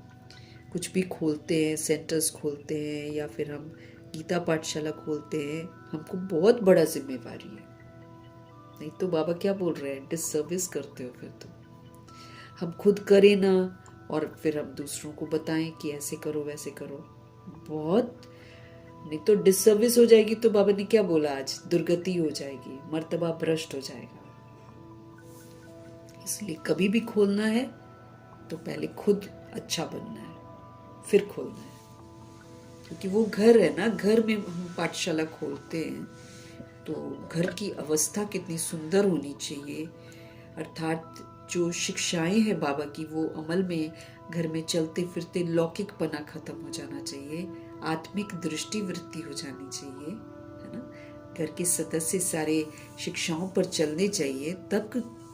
कुछ भी खोलते हैं, सेंटर्स खोलते हैं या फिर हम गीता पाठशाला खोलते हैं, हमको बहुत बड़ा जिम्मेवारी है। नहीं तो बाबा क्या बोल रहे हैं, डिसर्विस करते हो फिर तुम। हम खुद करें ना और फिर हम दूसरों को बताएं कि ऐसे करो वैसे करो, बहुत नहीं तो डिसर्विस हो जाएगी। तो बाबा ने क्या बोला आज, दुर्गति हो जाएगी, मर्तबा भ्रष्ट हो जाएगा। इसलिए कभी भी खोलना है तो पहले खुद अच्छा बनना है, फिर खोलना है। क्योंकि वो घर है ना, घर में हम पाठशाला खोलते हैं तो घर की अवस्था कितनी सुंदर होनी चाहिए, अर्थात जो शिक्षाएं हैं बाबा की वो अमल में घर में चलते फिरते लौकिकपना खत्म हो जाना चाहिए, आत्मिक दृष्टि वृत्ति हो जानी चाहिए, है ना। घर के सदस्य सारे शिक्षाओं पर चलने चाहिए,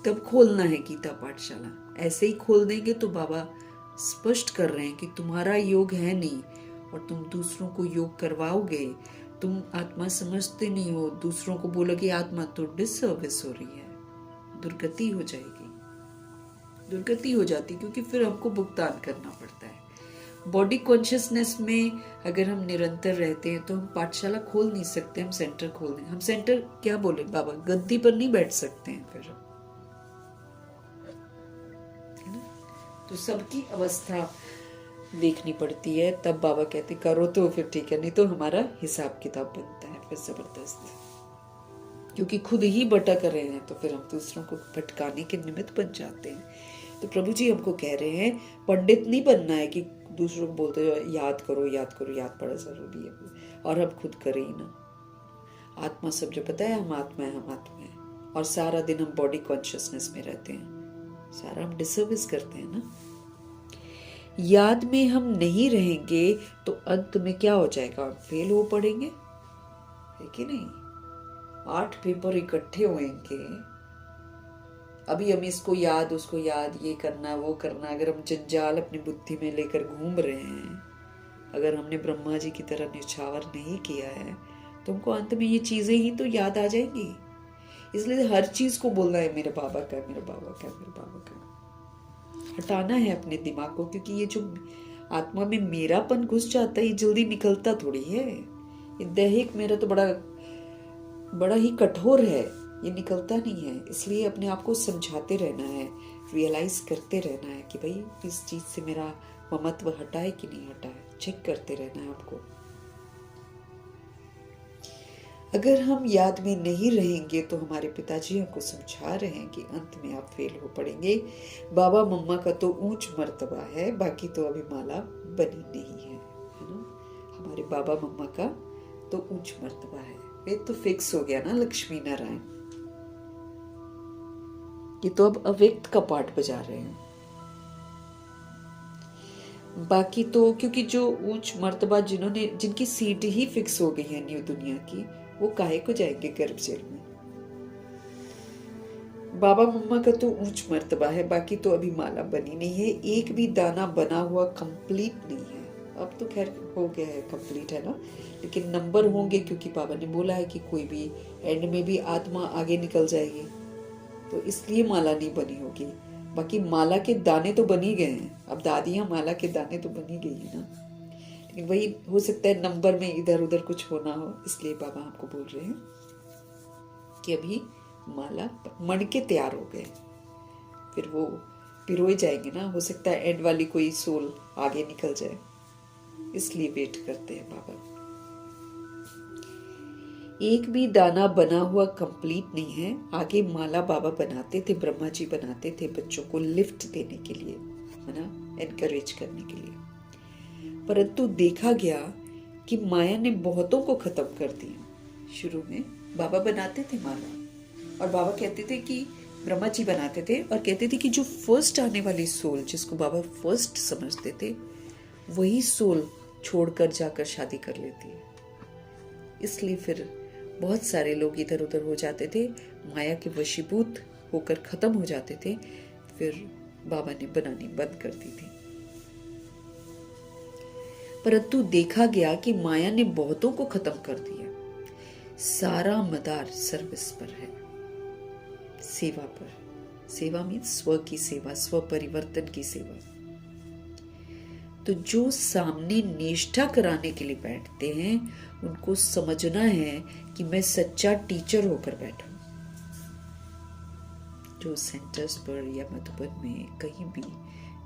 तब खोलना है गीता पाठशाला। ऐसे ही खोल देंगे तो बाबा स्पष्ट कर रहे हैं कि तुम्हारा योग है नहीं और तुम दूसरों को योग करवाओगे, तुम आत्मा समझते नहीं हो, दूसरों को बोलोगे आत्मा, तो डिसर्विस हो रही है, दुर्गति हो जाएगी, दुर्गति हो जाती, क्योंकि फिर हमको भुगतान करना पड़ता है। बॉडी कॉन्शियसनेस में अगर हम निरंतर रहते हैं तो हम पाठशाला खोल नहीं सकते, हम सेंटर खोल दें। हम सेंटर क्या बोले बाबा, गद्दी पर नहीं बैठ सकते हैं फिर, है ना। तो सबकी अवस्था देखनी पड़ती है, तब बाबा कहते करो तो फिर ठीक है, नहीं तो हमारा हिसाब किताब बनता है फिर जबरदस्त। क्योंकि खुद ही भटक रहे हैं तो फिर हम दूसरों को भटकाने के निमित्त बन जाते हैं। तो प्रभु जी हमको कह रहे हैं पंडित नहीं बनना है कि दूसरों को बोलते हो याद करो याद करो, याद बड़ा जरूरी है, और हम खुद करें ही ना। आत्मा सब जो पता है, हम आत्मा है, हम आत्मा है, और सारा दिन हम बॉडी कॉन्शियसनेस में रहते हैं, सारा हम डिसर्विस करते हैं ना। याद में हम नहीं रहेंगे तो अंत में क्या हो जाएगा, फेल हो पड़ेंगे, है कि नहीं। 8 पेपर इकट्ठे होंगे, अभी हम इसको याद उसको याद, ये करना वो करना, अगर हम जंजाल अपनी बुद्धि में लेकर घूम रहे हैं, अगर हमने ब्रह्मा जी की तरह न्यौछावर नहीं किया है तो हमको अंत में ये चीजें ही तो याद आ जाएंगी। इसलिए हर चीज को बोलना है मेरे बाबा का, मेरे बाबा का, मेरे बाबा का, हटाना है अपने दिमाग को। क्योंकि ये जो आत्मा में मेरापन घुस जाता है ये जल्दी निकलता थोड़ी है। ये दैहिक मेरा तो बड़ा ही कठोर है, ये निकलता नहीं है। इसलिए अपने आप को समझाते रहना है, रियलाइज करते रहना है कि भाई इस चीज से मेरा ममत्व हटा है कि नहीं हटा है, चेक करते रहना है आपको। अगर हम याद में नहीं रहेंगे तो हमारे पिताजी हमको समझा रहे हैं कि अंत में आप फेल हो पड़ेंगे। बाबा मम्मा का तो ऊंच मर्तबा है, बाकी तो अभी माला बनी नहीं है ना। हमारे बाबा मम्मा का तो ऊंच मर्तबा है, ये तो फिक्स हो गया ना। लक्ष्मी नारायण ये तो अब अव्यक्त का पाठ बजा रहे हैं। बाकी तो क्योंकि जो ऊंच मर्तबा जिनकी सीट ही फिक्स हो गई है न्यू दुनिया की, वो काहे को जाएंगे गर्भ जेल में। बाबा मम्मा का तो ऊंच मर्तबा है, बाकी तो अभी माला बनी नहीं है, एक भी दाना बना हुआ कंप्लीट नहीं है। अब तो खैर हो गया है, कंप्लीट है ना, लेकिन नंबर होंगे, क्योंकि बाबा ने बोला है कि कोई भी एंड में भी आत्मा आगे निकल जाएगी, तो इसलिए माला नहीं बनी होगी। बाकी माला के दाने तो बनी गए हैं, अब दादियां माला के दाने तो बनी गई है ना, लेकिन वही हो सकता है नंबर में इधर उधर कुछ होना हो, इसलिए बाबा हमको बोल रहे हैं कि अभी माला मण के तैयार हो गए, फिर वो पिरोए जाएंगे ना। हो सकता है एंड वाली कोई सोल आगे निकल जाए, इसलिए वेट करते हैं बाबा। एक भी दाना बना हुआ कंप्लीट नहीं है। आगे माला बाबा बनाते थे, ब्रह्मा जी बनाते थे बच्चों को लिफ्ट देने के लिए, है ना, एनकरेज करने के लिए। परंतु देखा गया कि माया ने बहुतों को खत्म कर दिया। शुरू में बाबा बनाते थे माला, और बाबा कहते थे कि ब्रह्मा जी बनाते थे और कहते थे कि जो फर्स्ट आने वाली सोल, जिसको बाबा फर्स्ट समझते थे, वही सोल छोड़कर जाकर शादी कर लेती है। इसलिए फिर बहुत सारे लोग इधर उधर हो जाते थे, माया के वशीभूत होकर खत्म हो जाते थे, फिर बाबा ने बनानी बंद कर दी थी। परंतु देखा गया कि माया ने बहुतों को खत्म कर दिया। सारा मदार सर्विस पर है, सेवा पर। सेवा मीन्स स्व की सेवा, स्व परिवर्तन की सेवा। तो जो सामने निष्ठा कराने के लिए बैठते हैं उनको समझना है कि मैं सच्चा टीचर होकर बैठूं। जो सेंटर्स पर या मधुबन में कहीं भी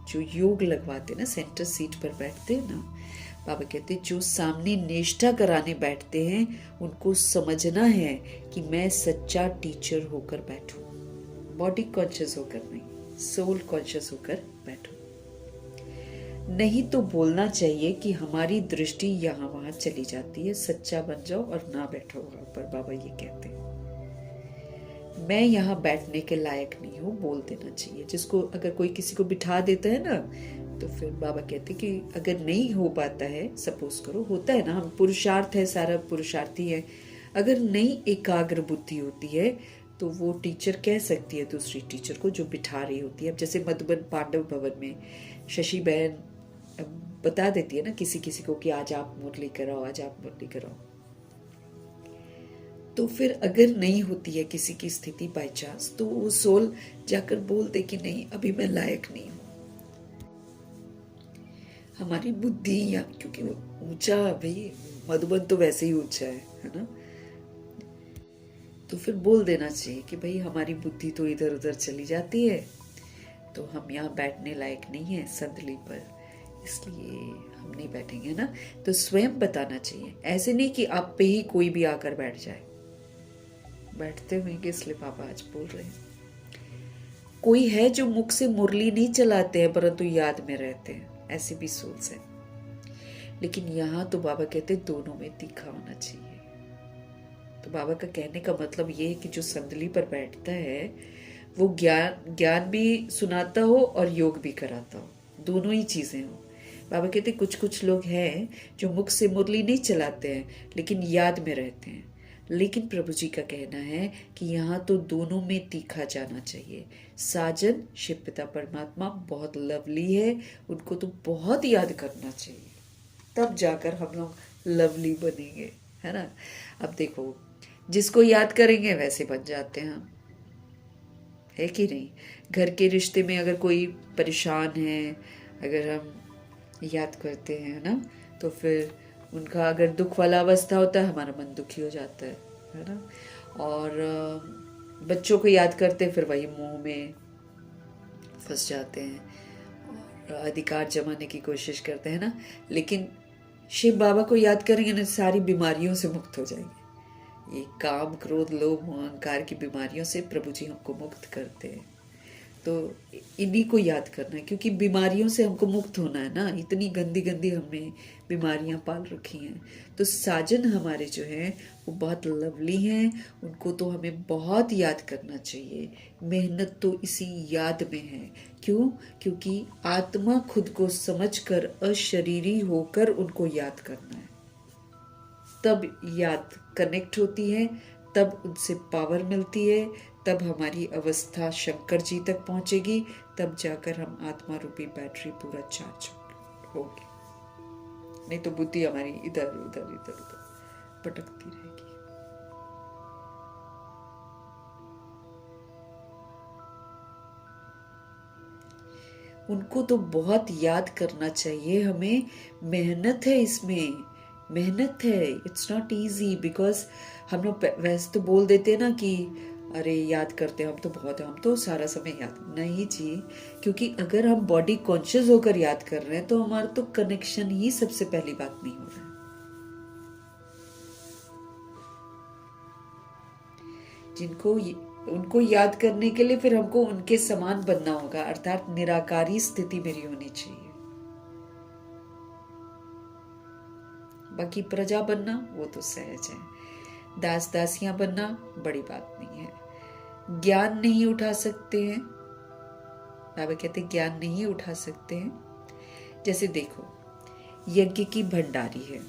जो योग लगवाते ना, सेंटर सीट पर बैठते हैं ना, बाबा कहते हैं जो सामने निष्ठा कराने बैठते हैं उनको समझना है कि मैं सच्चा टीचर होकर बैठूं। बॉडी कॉन्शियस होकर नहीं, सोल कॉन्शियस होकर बैठूं। नहीं तो बोलना चाहिए कि हमारी दृष्टि यहाँ वहां चली जाती है, सच्चा बन जाओ और ना बैठो वहां पर। बाबा ये कहते हैं मैं यहाँ बैठने के लायक नहीं हूँ, बोल देना चाहिए। जिसको अगर कोई किसी को बिठा देता है ना, तो फिर बाबा कहते कि अगर नहीं हो पाता है, सपोज करो होता है ना, हम पुरुषार्थ है, सारा पुरुषार्थी है, अगर नहीं एकाग्र बुद्धि होती है तो वो टीचर कह सकती है दूसरी टीचर को जो बिठा रही होती है। अब जैसे मधुबन पांडव भवन में शशि बहन बता देती है ना किसी किसी को कि आज आप मुरली कराओ, आज आप मुरली कराओ। तो फिर अगर नहीं होती है किसी की स्थिति बाय चांस, तो वो सोल जाकर बोल दे कि नहीं अभी मैं लायक नहीं हूं। हमारी बुद्धि या क्योंकि ऊंचा, भाई मधुबन तो वैसे ही ऊंचा है ना, तो फिर बोल देना चाहिए कि भाई हमारी बुद्धि तो इधर उधर चली जाती है, तो हम यहाँ बैठने लायक नहीं है संदली पर, इसलिए हम नहीं बैठेंगे ना। तो स्वयं बताना चाहिए, ऐसे नहीं कि आप पे ही कोई भी आकर बैठ जाए। बैठते होंगे इसलिए पापा आज बोल रहे हैं। कोई है जो मुख से मुरली नहीं चलाते हैं परंतु याद में रहते हैं, ऐसे भी सोल्स हैं। लेकिन यहाँ तो बाबा कहते हैं दोनों में तीखा होना चाहिए। तो बाबा का कहने का मतलब ये है कि जो संदली पर बैठता है वो ज्ञान भी सुनाता हो और योग भी कराता हो, दोनों ही चीजें हो। बाबा कहते कुछ कुछ लोग हैं जो मुख से मुरली नहीं चलाते हैं लेकिन याद में रहते हैं। लेकिन प्रभु जी का कहना है कि यहाँ तो दोनों में तीखा जाना चाहिए। साजन शिव पिता परमात्मा बहुत लवली है, उनको तो बहुत याद करना चाहिए, तब जाकर हम लोग लवली बनेंगे, है ना। अब देखो जिसको याद करेंगे वैसे बन जाते हैं हम, है कि नहीं। घर के रिश्ते में अगर कोई परेशान है, अगर हम याद करते हैं ना, तो फिर उनका अगर दुख वाला अवस्था होता है हमारा मन दुखी हो जाता है ना। और बच्चों को याद करते फिर वही मोह में फंस जाते हैं और अधिकार जमाने की कोशिश करते हैं ना। लेकिन शिव बाबा को याद करेंगे ना, सारी बीमारियों से मुक्त हो जाएंगे। ये काम क्रोध लोभ अहंकार की बीमारियों से प्रभु जी हमको मुक्त करते हैं। तो इन्हीं को याद करना है, क्योंकि बीमारियों से हमको मुक्त होना है ना। इतनी गंदी गंदी हमें बीमारियां पाल रखी हैं। तो साजन हमारे जो हैं वो बहुत लवली हैं, उनको तो हमें बहुत याद करना चाहिए। मेहनत तो इसी याद में है। क्यों? क्योंकि आत्मा खुद को समझकर अशरीरी होकर उनको याद करना है, तब याद कनेक्ट होती है, तब उनसे पावर मिलती है, तब हमारी अवस्था शंकर जी तक पहुंचेगी, तब जाकर हम आत्मा रूपी बैटरी पूरा चार्ज होगी। नहीं तो बुद्धि हमारी इधर उधर इधर उधर भटकती रहेगी। उनको तो बहुत याद करना चाहिए हमें। मेहनत है इसमें, मेहनत है, इट्स नॉट इजी। बिकॉज हम लोग वैसे तो बोल देते हैं ना कि अरे याद करते हैं हम तो बहुत है, हम तो सारा समय याद नहीं जी। क्योंकि अगर हम बॉडी कॉन्शियस होकर याद कर रहे हैं तो हमारा तो कनेक्शन ही सबसे पहली बात नहीं हो रहा है। जिनको उनको याद करने के लिए फिर हमको उनके समान बनना होगा, अर्थात निराकारी स्थिति मेरी होनी चाहिए। बाकी प्रजा बनना वो तो सहज है, दास दासियां बनना बड़ी बात नहीं है। ज्ञान नहीं उठा सकते हैं, बाबा कहते ज्ञान नहीं उठा सकते हैं। जैसे देखो यज्ञ की भंडारी है,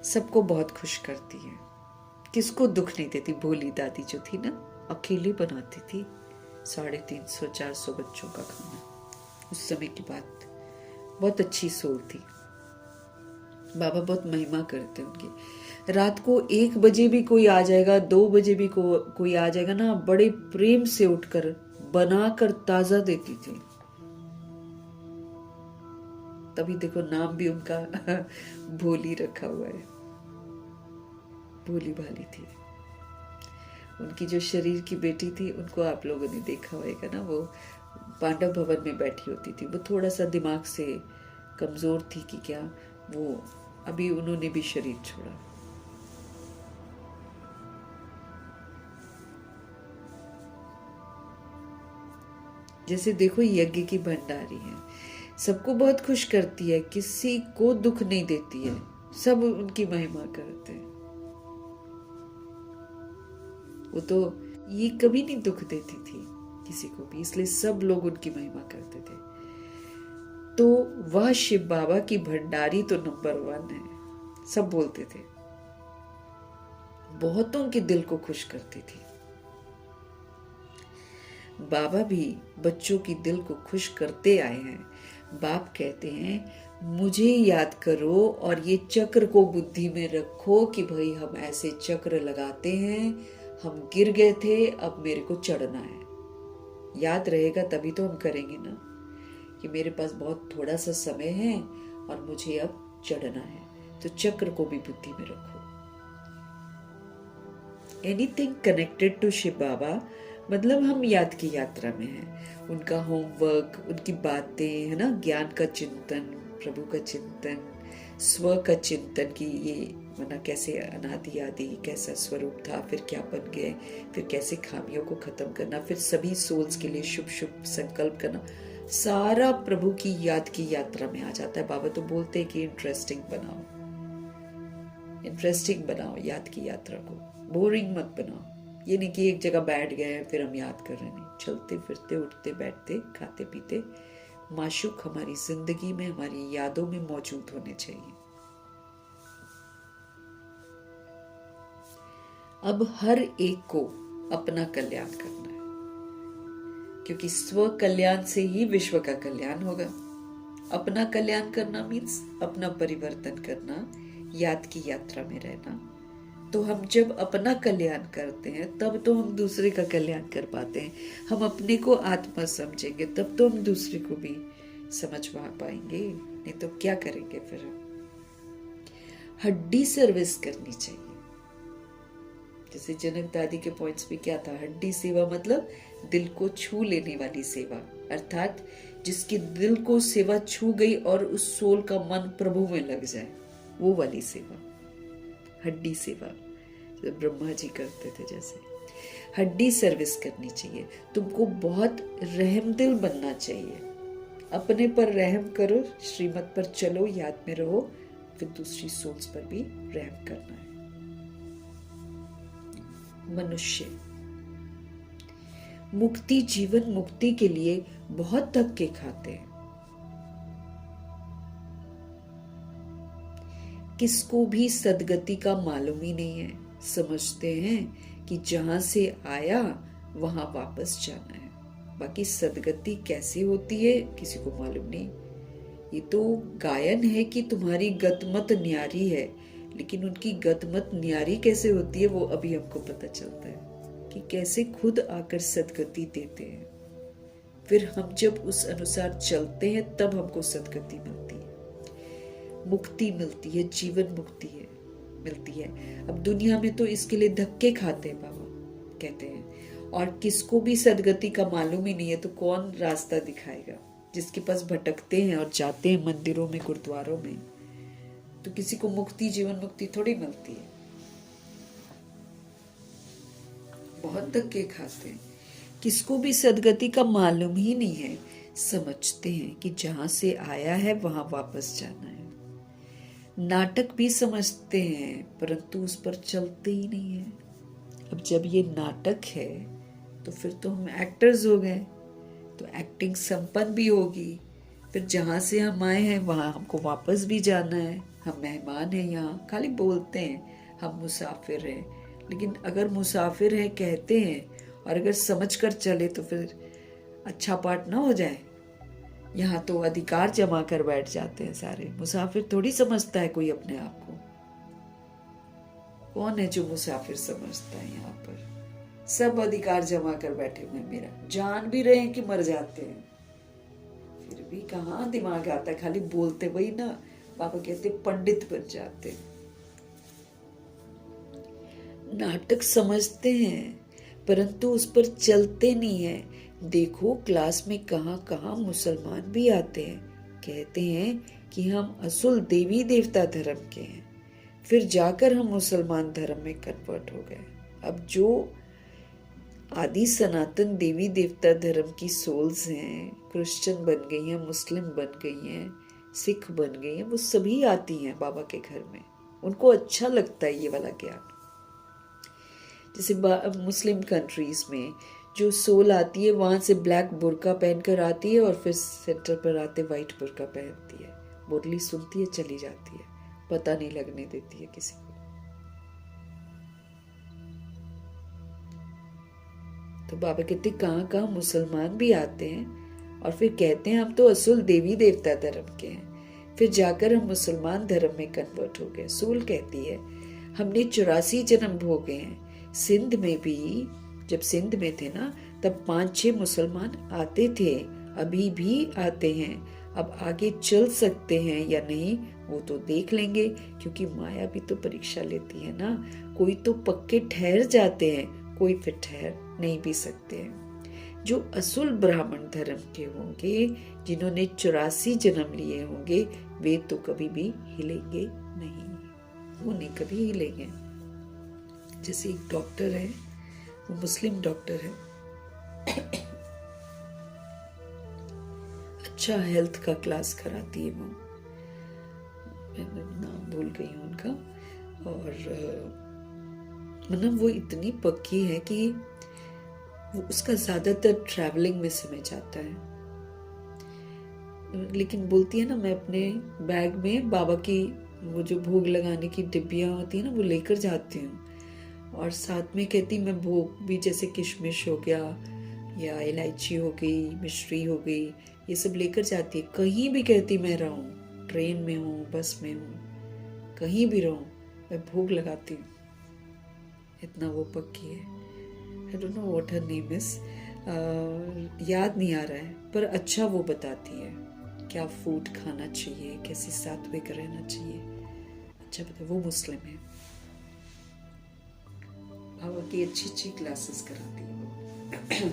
सबको बहुत खुश करती है, किसको दुख नहीं देती। भोली दादी जो थी ना, अकेली बनाती थी 350-400 बच्चों का खाना। उस समय की बात, बहुत अच्छी सोल थी। बाबा बहुत महिमा करते उनकी। रात को 1 बजे भी कोई आ जाएगा, 2 बजे भी कोई आ जाएगा ना, बड़े प्रेम से उठकर बनाकर ताजा देती थी। तभी देखो नाम भी उनका भोली रखा हुआ है, भोली भाली थी। उनकी जो शरीर की बेटी थी उनको आप लोगों ने देखा होगा ना, वो पांडव भवन में बैठी होती थी। वो थोड़ा सा दिमाग से कमजोर थी कि क्या, वो अभी उन्होंने भी शरीर छोड़ा। जैसे देखो यज्ञ की भंडारी है, सबको बहुत खुश करती है, किसी को दुख नहीं देती है, सब उनकी महिमा करते हैं। वो तो ये कभी नहीं दुख देती थी किसी को भी, इसलिए सब लोग उनकी महिमा करते थे। तो वह शिव बाबा की भंडारी तो नंबर 1 है, सब बोलते थे। बहुतों के दिल को खुश करती थी। बाबा भी बच्चों की दिल को खुश करते आए हैं। बाप कहते हैं मुझे याद करो और ये चक्र को बुद्धि में रखो कि भाई हम ऐसे चक्र लगाते हैं, हम गिर गए थे, अब मेरे को चढ़ना है। याद रहेगा तभी तो हम करेंगे ना, कि मेरे पास बहुत थोड़ा सा समय है और मुझे अब चढ़ना है। तो चक्र को भी बुद्धि में रखो। एनीथिंग कनेक्टेड टू शिव बाबा मतलब हम याद की यात्रा में हैं। उनका होमवर्क, उनकी बातें, है ना, ज्ञान का चिंतन, प्रभु का चिंतन, स्व का चिंतन कि ये मना कैसे अनादि आदि कैसा स्वरूप था, फिर क्या बन गए, फिर कैसे खामियों को खत्म करना, फिर सभी सोल्स के लिए शुभ शुभ संकल्प करना, सारा प्रभु की याद की यात्रा में आ जाता है। बाबा तो बोलते हैं कि इंटरेस्टिंग बनाओ याद की यात्रा को, बोरिंग मत बनाओ। ये नहीं कि एक जगह बैठ गए फिर हम याद कर रहे हैं, नहीं, चलते फिरते उठते बैठते खाते पीते माशूक हमारी जिंदगी में, हमारी यादों में मौजूद होने चाहिए। अब हर एक को अपना कल्याण करना है, क्योंकि स्व कल्याण से ही विश्व का कल्याण होगा। अपना कल्याण करना मीन्स अपना परिवर्तन करना, याद की यात्रा में रहना। तो हम जब अपना कल्याण करते हैं तब तो हम दूसरे का कल्याण कर पाते हैं। हम अपने को आत्मा समझेंगे तब तो हम दूसरे को भी समझ पाएंगे, नहीं तो क्या करेंगे फिर हम। हड्डी सर्विस करनी चाहिए। जैसे जनक दादी के पॉइंट्स में क्या था, हड्डी सेवा मतलब दिल को छू लेने वाली सेवा, अर्थात जिसके दिल को सेवा छू गई और उस सोल का मन प्रभु में लग जाए, वो वाली सेवा, हड्डी सेवा जो ब्रह्मा जी करते थे। जैसे हड्डी सर्विस करनी चाहिए। तुमको बहुत रहमदिल बनना चाहिए, अपने पर रहम करो, श्रीमत पर चलो, याद में रहो, फिर दूसरी सोल्स पर भी रहम करना है। मनुष्य मुक्ति, जीवन मुक्ति के लिए बहुत धक्के खाते हैं। किसको भी सदगति का मालूम ही नहीं है। समझते हैं कि जहां से आया वहां वापस जाना है, बाकी सदगति कैसे होती है किसी को मालूम नहीं। ये तो गायन है कि तुम्हारी गतमत न्यारी है, लेकिन उनकी गतमत न्यारी कैसे होती है वो अभी हमको पता चलता है कि कैसे खुद आकर सदगति देते हैं। फिर हम जब उस अनुसार चलते हैं तब हमको सदगति मिलती है, मुक्ति मिलती है, जीवन मुक्ति है मिलती है। अब दुनिया में तो इसके लिए धक्के खाते हैं, बाबा कहते हैं, और किसको भी सदगति का मालूम ही नहीं है तो कौन रास्ता दिखाएगा। जिसके पास भटकते हैं और जाते हैं मंदिरों में, गुरुद्वारों में, तो किसी को मुक्ति, जीवन मुक्ति थोड़ी मिलती है। बहुत धक्के खाते हैं। किसको भी सदगति का मालूम ही नहीं है। समझते हैं कि जहां से आया है वहां वापस जाना है। नाटक भी समझते हैं परंतु उस पर चलते ही नहीं है। अब जब ये नाटक है तो फिर तो हम एक्टर्स हो गए, तो एक्टिंग संपन्न भी होगी। फिर जहां से हम आए हैं वहां हमको वापस भी जाना है। हम मेहमान हैं यहाँ, खाली बोलते हैं हम मुसाफिर हैं, लेकिन अगर मुसाफिर हैं कहते हैं और अगर समझ कर चले तो फिर अच्छा पाठ ना हो जाए। यहाँ तो अधिकार जमा कर बैठ जाते हैं सारे। मुसाफिर थोड़ी समझता है कोई अपने आप को। कौन है जो मुसाफिर समझता है? यहाँ पर सब अधिकार जमा कर बैठे हुए। मेरा जान भी रहे हैं कि मर जाते हैं, फिर अभी कहाँ दिमाग आता है, खाली बोलते, वही ना बाबा कहते पंडित बन जाते, नाटक समझते हैं परंतु उस पर चलते नहीं है। देखो क्लास में कहाँ कहाँ मुसलमान भी आते हैं, कहते हैं कि हम असुल देवी देवता धर्म के हैं, फिर जाकर हम मुसलमान धर्म में कन्वर्ट हो गए। अब जो आदि सनातन देवी देवता धर्म की सोल्स हैं, क्रिश्चियन बन गई हैं, मुस्लिम बन गई हैं, सिख बन गई हैं, वो सभी आती हैं बाबा के घर में। उनको अच्छा लगता है ये वाला ज्ञान। जैसे मुस्लिम कंट्रीज में जो सोल आती है, वहां से ब्लैक बुर्का पहनकर आती है और फिर सेंटर पर आते वाइट बुर्का पहनती है, मुरली सुनती है, चली जाती है, पता नहीं लगने देती है किसी को। तो बाबा कहते कहाँ कहाँ मुसलमान भी आते हैं और फिर कहते हैं हम तो असुल देवी देवता धर्म के हैं, फिर जाकर हम मुसलमान धर्म में कन्वर्ट हो गए। सोल कहती है हमने 84 जन्म भोगे हैं। सिंध में भी, जब सिंध में थे ना, तब 5-6 मुसलमान आते थे, अभी भी आते हैं। अब आगे चल सकते हैं या नहीं वो तो देख लेंगे, क्योंकि माया भी तो परीक्षा लेती है ना। कोई तो पक्के ठहर जाते हैं, कोई फिर ठहर नहीं भी सकते हैं। जो असुल ब्राह्मण धर्म के होंगे, जिन्होंने 84 जन्म लिए होंगे, वे तो कभी भी हिलेंगे नहीं, वो नहीं कभी हिलेंगे। जैसे एक डॉक्टर है, वो मुस्लिम डॉक्टर है, अच्छा हेल्थ का क्लास कराती है वो, मैं नाम भूल गई हूँ उनका, और मतलब वो इतनी पक्की है कि वो उसका ज्यादातर ट्रैवलिंग में समय जाता है। लेकिन बोलती है ना, मैं अपने बैग में बाबा की वो जो भोग लगाने की डिब्बियां होती है ना, वो लेकर जाती हूँ, और साथ में कहती मैं भोग भी, जैसे किशमिश हो गया या इलायची हो गई, मिश्री हो गई, ये सब लेकर जाती है। कहीं भी कहती मैं रहूं, ट्रेन में हूँ, बस में हूँ, कहीं भी रहूं, मैं भोग लगाती हूँ, इतना वो पक्की है। I don't know what her name is, याद नहीं आ रहा है, पर अच्छा वो बताती है क्या फूड खाना चाहिए, कैसे सात्विक रहना चाहिए, अच्छा बता। वो मुस्लिम है, बाबा की अच्छी अच्छी क्लासेस कराती है वो।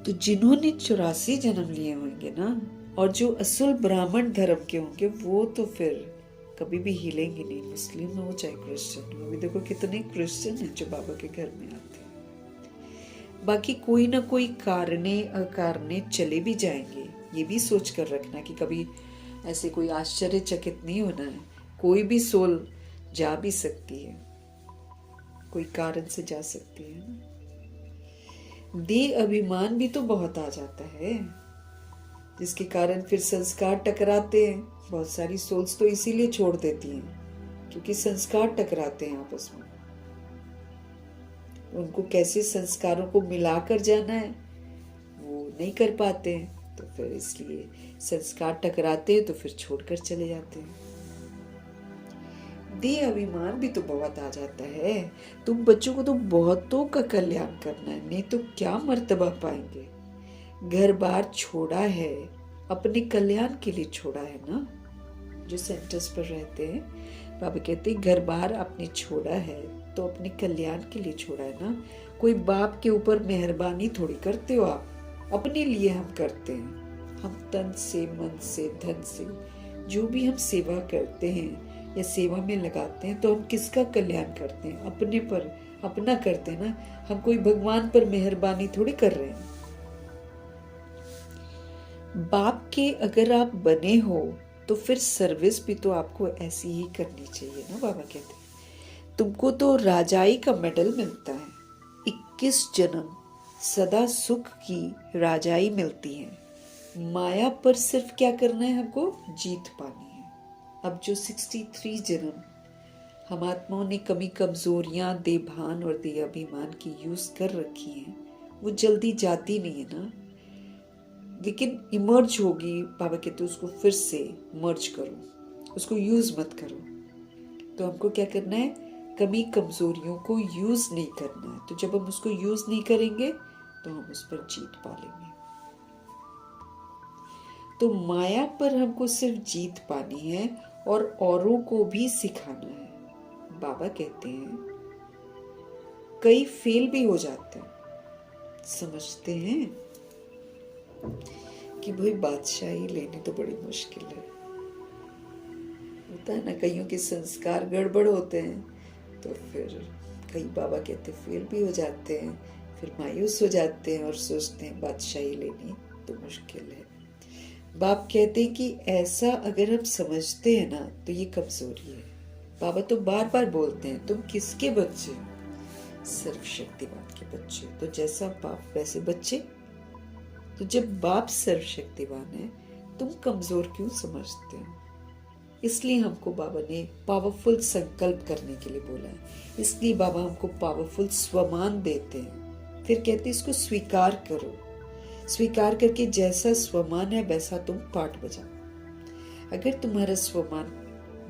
तो जिन्होंने 84 जन्म लिए होंगे ना, और जो असुल ब्राह्मण धर्म के होंगे, वो तो फिर कभी भी हिलेंगे नहीं, मुस्लिम हो चाहे क्रिश्चियन हो। अभी देखो कितने क्रिश्चियन हैं जो बाबा के घर में आते हैं। बाकी कोई ना कोई कारणे अकारणे चले भी जाएंगे, ये भी सोच कर रखना कि कभी ऐसे कोई आश्चर्यचकित नहीं होना है। कोई भी सोल जा भी सकती है, कोई कारण से जा सकती है ना। देह अभिमान भी तो बहुत आ जाता है, जिसके कारण फिर संस्कार टकराते हैं। बहुत सारी सोल्स तो इसीलिए छोड़ देती हैं, क्योंकि संस्कार टकराते हैं आपस में। उनको कैसे संस्कारों को मिलाकर जाना है वो नहीं कर पाते हैं, तो फिर इसलिए संस्कार टकराते हैं, तो फिर छोड़कर चले जाते हैं। देह अभिमान भी तो बहुत आ जाता है। तुम बच्चों को तो बहुतों का कल्याण करना है, नहीं तो क्या मर्तबा पाएंगे। घर बार छोड़ा है, अपने कल्याण के लिए छोड़ा है ना। जो सेंटर्स पर रहते हैं, बाबा कहते हैं घर बार आपने छोड़ा है तो अपने कल्याण के लिए छोड़ा है ना। कोई बाप के ऊपर मेहरबानी थोड़ी करते हो आप, अपने लिए हम करते हैं। हम तन से, मन से, धन से जो भी हम सेवा करते हैं या सेवा में लगाते हैं, तो हम किसका कल्याण करते हैं? अपने पर, अपना करते हैं ना। हम कोई भगवान पर मेहरबानी थोड़ी कर रहे हैं। बाप के अगर आप बने हो तो फिर सर्विस भी तो आपको ऐसी ही करनी चाहिए ना। बाबा कहते हैं तुमको तो राजाई का मेडल मिलता है, 21 जन्म सदा सुख की राजाई मिलती है। माया पर सिर्फ क्या करना है, हमको जीत पानी है। अब जो 63 जन्म हम आत्माओं ने कमी कमजोरियां, देभान और देह अभिमान की यूज कर रखी हैं, वो जल्दी जाती नहीं है ना, लेकिन इमर्ज होगी। बाबा कहते उसको फिर से मर्ज करो, उसको यूज मत करो। तो हमको क्या करना है, कमी कमजोरियों को यूज नहीं करना है। तो जब हम उसको यूज नहीं करेंगे तो हम उस पर जीत पा लेंगे। तो माया पर हमको सिर्फ जीत पानी है और औरों को भी सिखाना है। बाबा कहते हैं कई फेल भी हो जाते हैं, समझते हैं कि भाई बादशाही लेनी तो बड़ी मुश्किल है। होता है ना, कईयों के संस्कार गड़बड़ होते हैं, तो फिर कई बाबा कहते फेल भी हो जाते हैं, फिर मायूस हो जाते हैं और सोचते हैं बादशाही लेनी तो मुश्किल है। बाप कहते हैं कि ऐसा अगर हम समझते हैं ना तो ये कमजोरी है। बाबा तो बार बार बोलते हैं तुम किसके बच्चे? सर्वशक्तिमान के बच्चे। तो जैसा बाप वैसे बच्चे। तो जब बाप सर्वशक्तिमान है, तुम कमजोर क्यों समझते हो? इसलिए हमको बाबा ने पावरफुल संकल्प करने के लिए बोला है। इसलिए बाबा हमको पावरफुल स्वमान देते हैं, फिर कहते इसको स्वीकार करो। स्वीकार करके जैसा स्वमान है वैसा तुम पाठ बजाओ। अगर तुम्हारा स्वमान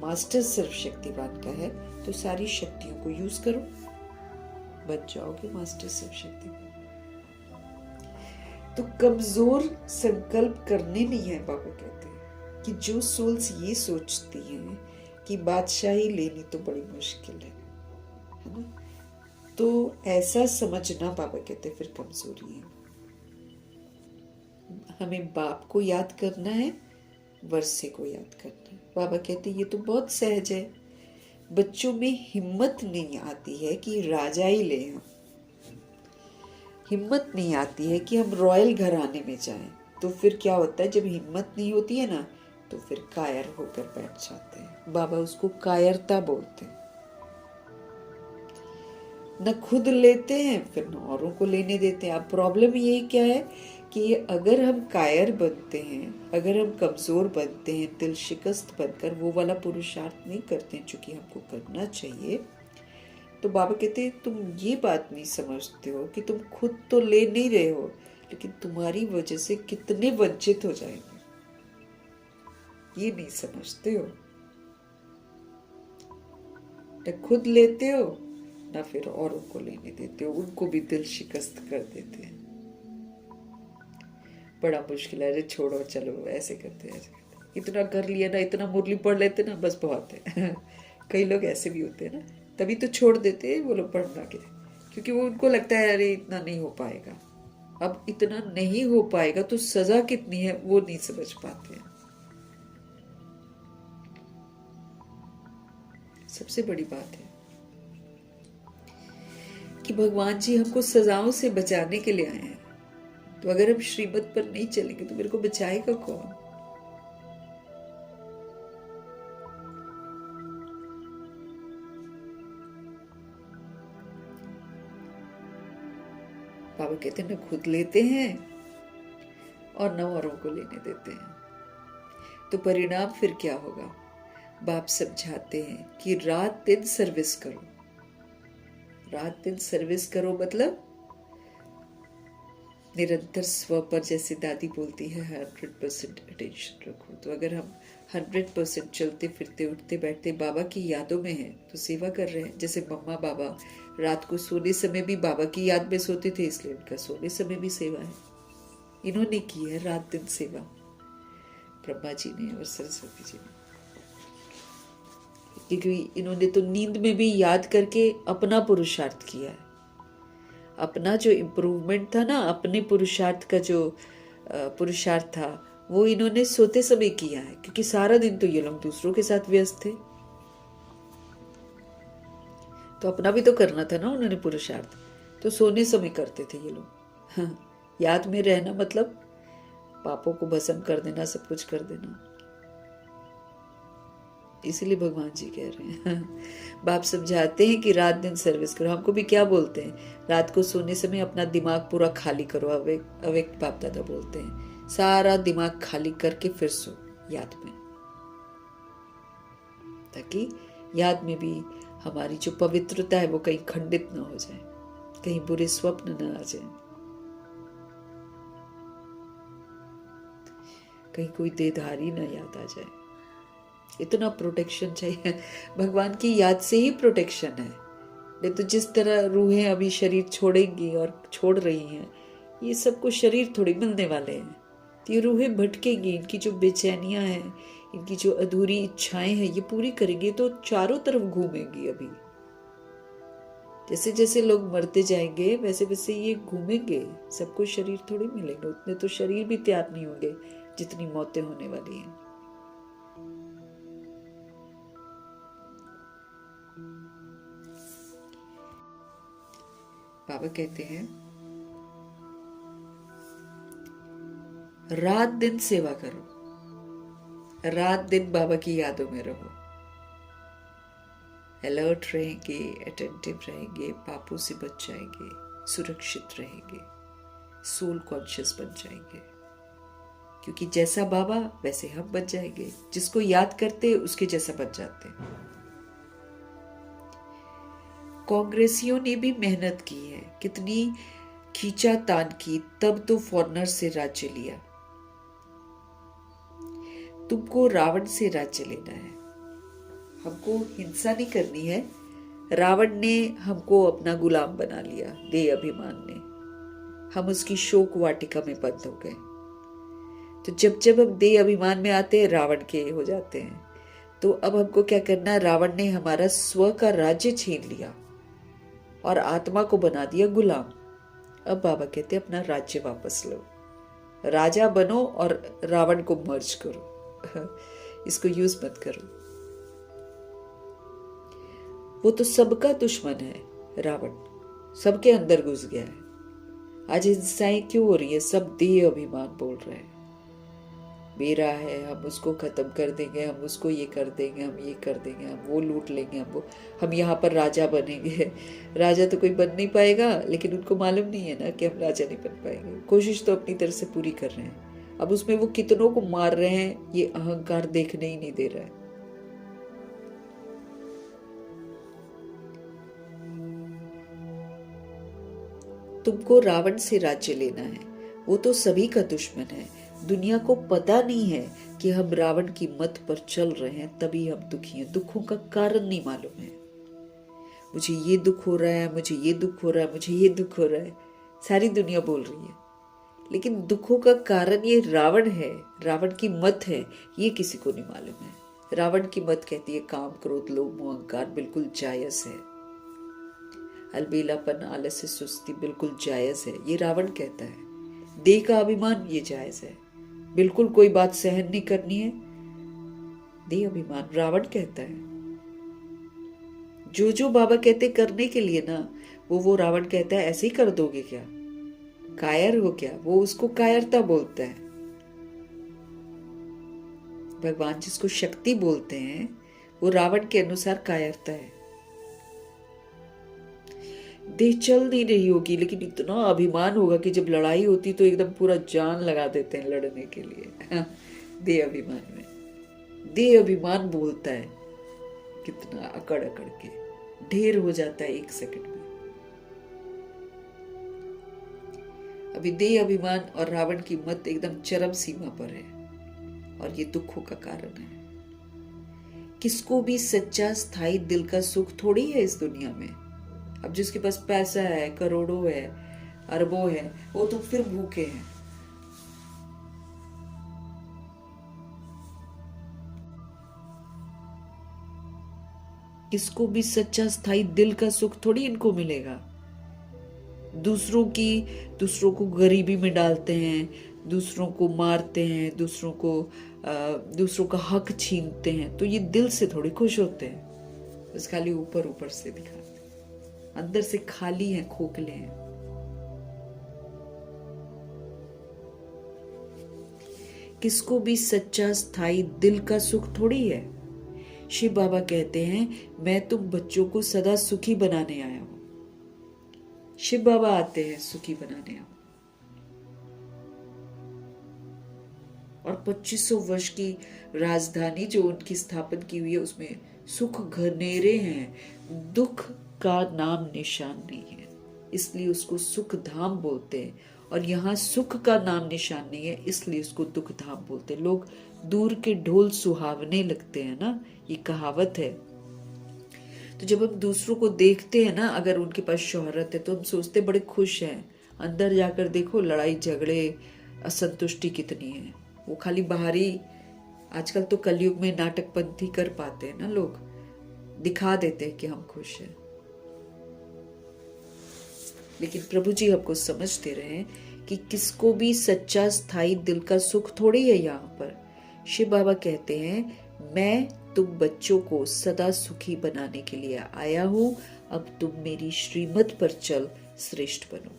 मास्टर सर्वशक्तिमान का है तो सारी शक्तियों को यूज करो, बन जाओगे मास्टर सर्वशक्तिमान। तो कमजोर संकल्प करने नहीं है। बाबा कहते हैं कि जो सोल्स ये सोचती हैं कि बादशाही लेनी तो बड़ी मुश्किल है ना, तो ऐसा समझना बाबा कहते फिर कमजोरी है। हमें बाप को याद करना है, वर्षे को याद करना है। बाबा कहते ये तो बहुत सहज है। बच्चों में हिम्मत नहीं आती है कि राजा ही ले, हम हिम्मत नहीं आती है कि हम रॉयल घराने में जाएं। तो फिर क्या होता है, जब हिम्मत नहीं होती है ना तो फिर कायर होकर बैठ जाते हैं। बाबा उसको कायरता बोलते हैं। न खुद लेते हैं फिर न औरों को लेने देते हैं। अब प्रॉब्लम ये क्या है कि अगर हम कायर बनते हैं, अगर हम कमजोर बनते हैं, दिल शिकस्त बनकर वो वाला पुरुषार्थ नहीं करते हैं जो कि हमको करना चाहिए, तो बाबा कहते हैं तुम ये बात नहीं समझते हो कि तुम खुद तो ले नहीं रहे हो, लेकिन तुम्हारी वजह से कितने वंचित हो जाएंगे, ये नहीं समझते हो। न खुद लेते हो ना फिर औरों को लेने देते हो, उनको भी दिल शिकस्त कर देते हैं। बड़ा मुश्किल है। अरे छोड़ो, चलो ऐसे करते हैं। इतना कर लिया ना, इतना मुरली पढ़ लेते ना, बस बहुत है। कई लोग ऐसे भी होते हैं ना, तभी तो छोड़ देते हैं वो लोग पढ़ना के, क्योंकि वो उनको लगता है अरे इतना नहीं हो पाएगा। अब इतना नहीं हो पाएगा तो सजा कितनी है वो नहीं समझ पाते हैं। सबसे बड़ी बात है कि भगवान जी हमको सजाओं से बचाने के लिए आए हैं। तो अगर हम श्रीमत पर नहीं चलेंगे तो मेरे को बचाएगा कौन? बाबा कहते हैं न खुद लेते हैं और न औरों को लेने देते हैं। तो परिणाम फिर क्या होगा? बाप समझाते हैं कि रात दिन सर्विस करो। रात दिन सर्विस करो मतलब निरंतर स्व पर, जैसे दादी बोलती है 100% अटेंशन रखो। तो अगर हम 100% चलते फिरते उठते बैठते बाबा की यादों में हैं तो सेवा कर रहे हैं। जैसे मम्मा बाबा रात को सोने समय भी बाबा की याद में सोते थे, इसलिए उनका सोने समय भी सेवा है। इन्होंने की है रात दिन सेवा, ब्रह्मा जी ने और सरस्वती जी ने, क्योंकि इन्होंने तो नींद में भी याद करके अपना पुरुषार्थ किया है। अपना जो इम्प्रूवमेंट था ना, अपने पुरुषार्थ का जो पुरुषार्थ था वो इन्होंने सोते समय किया है, क्योंकि सारा दिन तो ये लोग दूसरों के साथ व्यस्त थे। तो अपना भी तो करना था ना उन्होंने पुरुषार्थ, तो सोने समय करते थे ये लोग। हाँ, याद में रहना मतलब पापों को भस्म कर देना, सब कुछ कर देना। इसीलिए भगवान जी कह रहे हैं। बाप समझाते हैं कि रात दिन सर्विस करो। हमको भी क्या बोलते हैं, रात को सोने समय अपना दिमाग पूरा खाली करो। अवेक बाप दादा बोलते हैं सारा दिमाग खाली करके फिर सो याद में, ताकि याद में भी हमारी जो पवित्रता है वो कहीं खंडित ना हो जाए, कहीं बुरे स्वप्न न आ जाए, कहीं कोई देधारी ना याद आ जाए। इतना प्रोटेक्शन चाहिए। भगवान की याद से ही प्रोटेक्शन है। नहीं तो जिस तरह रूहें अभी शरीर छोड़ेंगी और छोड़ रही हैं, ये सबको शरीर थोड़ी मिलने वाले हैं। तो ये रूहें भटकेंगी, इनकी जो बेचैनियां हैं, इनकी जो अधूरी इच्छाएं हैं, ये पूरी करेंगे तो चारों तरफ घूमेंगी। अभी जैसे जैसे लोग मरते जाएंगे वैसे वैसे ये घूमेंगे। सबको शरीर थोड़ी मिलेंगे, उतने तो शरीर भी तैयार नहीं होंगे जितनी मौतें होने वाली हैं। बाबा कहते हैं रात दिन सेवा करो, रात दिन बाबा की यादों में रहो, अलर्ट रहेंगे, अटेंटिव रहेंगे, पापों से बच जाएंगे, सुरक्षित रहेंगे, सोल कॉन्शियस बन जाएंगे। क्योंकि जैसा बाबा वैसे हम बन जाएंगे। जिसको याद करते उसके जैसा बन जाते। कांग्रेसियों ने भी मेहनत की है, कितनी खींचातान की, तब तो फॉरनर से राज्य लिया। तुमको रावण से राज्य लेना है, हमको हिंसा नहीं करनी है। रावण ने हमको अपना गुलाम बना लिया, देह अभिमान ने। हम उसकी शोक वाटिका में बंद हो गए। तो जब जब हम देह अभिमान में आते हैं रावण के हो जाते हैं। तो अब हमको क्या करना है? रावण ने हमारा स्व का राज्य छीन लिया और आत्मा को बना दिया गुलाम। अब बाबा कहते हैं अपना राज्य वापस लो, राजा बनो और रावण को मर्ज करो। इसको यूज मत करो। वो तो सबका दुश्मन है, रावण सबके अंदर घुस गया है। आज हिंसाएं क्यों हो रही है? सब देह अभिमान बोल रहे हैं मेरा है, हम उसको खत्म कर देंगे, हम उसको ये कर देंगे, हम ये कर देंगे, हम वो लूट लेंगे, हम यहाँ पर राजा बनेंगे। राजा तो कोई बन नहीं पाएगा, लेकिन उनको मालूम नहीं है ना कि हम राजा नहीं बन पाएंगे। कोशिश तो अपनी तरफ से पूरी कर रहे हैं। अब उसमें वो कितनों को मार रहे हैं ये अहंकार देखने ही नहीं दे रहा है। तुमको रावण से राज्य लेना है, वो तो सभी का दुश्मन है। दुनिया को पता नहीं है कि हम रावण की मत पर चल रहे हैं, तभी हम दुखी हैं। दुखों का कारण नहीं मालूम है। मुझे ये दुख हो रहा है, मुझे ये दुख हो रहा है, मुझे ये दुख हो रहा है, सारी दुनिया बोल रही है। लेकिन दुखों का कारण ये रावण है, रावण की मत है, ये किसी को नहीं मालूम है। रावण की मत कहती है काम, क्रोध, लोभ, मोह, अहंकार बिल्कुल जायज है। अलबेलापन, आलस्य, सुस्ती बिल्कुल जायज है, ये रावण कहता है। देह का अभिमान ये जायज है, बिल्कुल कोई बात सहन नहीं करनी है, देह अभिमान रावण कहता है। जो जो बाबा कहते करने के लिए ना, वो रावण कहता है ऐसे ही कर दोगे क्या? कायर हो क्या? वो उसको कायरता बोलता है। भगवान जिसको शक्ति बोलते हैं वो रावण के अनुसार कायरता है। देह चल नहीं रही होगी, लेकिन इतना अभिमान होगा कि जब लड़ाई होती तो एकदम पूरा जान लगा देते हैं लड़ने के लिए। देह अभिमान में, देह अभिमान बोलता है कितना अकड़ अकड़ के ढेर हो जाता है एक सेकंड में। अभी देह अभिमान और रावण की मत एकदम चरम सीमा पर है और ये दुखों का कारण है। किसको भी सच्चा स्थायी दिल का सुख थोड़ी है इस दुनिया में। अब जिसके पास पैसा है, करोड़ों है, अरबों है, वो तो फिर भूखे हैं। किसको भी सच्चा स्थायी दिल का सुख थोड़ी इनको मिलेगा। दूसरों को गरीबी में डालते हैं, दूसरों को मारते हैं, दूसरों का हक छीनते हैं, तो ये दिल से थोड़ी खुश होते हैं। बस खाली ऊपर ऊपर से दिखाते हैं, अंदर से खाली हैं, खोखले हैं। किसको भी सच्चा स्थायी दिल का सुख थोड़ी है। शिव बाबा कहते हैं मैं तुम बच्चों को सदा सुखी बनाने आया हूं। शिव बाबा आते हैं सुखी बनाने। और 2500 वर्ष की राजधानी जो उनकी स्थापन की हुई है उसमें सुख घनेरे हैं, दुख का नाम निशान नहीं है, इसलिए उसको सुख धाम बोलते हैं। और यहाँ सुख का नाम निशान नहीं है, इसलिए उसको दुख धाम बोलते हैं। लोग दूर के ढोल सुहावने लगते हैं ना, ये कहावत है। तो जब हम दूसरों को देखते हैं ना, अगर उनके पास शोहरत है तो हम सोचते बड़े खुश हैं, अंदर जाकर देखो लड़ाई झगड़े असंतुष्टि कितनी है। वो खाली बाहरी, आजकल तो कलयुग में नाटकपंथी कर पाते हैं ना लोग, दिखा देते हैं कि हम खुश हैं, लेकिन प्रभु जी हमको समझ दे रहे हैं कि किसको भी सच्चा स्थायी दिल का सुख थोड़ी है। यहाँ पर शिव बाबा कहते हैं, मैं तुम बच्चों को सदा सुखी बनाने के लिए आया हूं, अब तुम मेरी श्रीमत पर चल श्रेष्ठ बनो।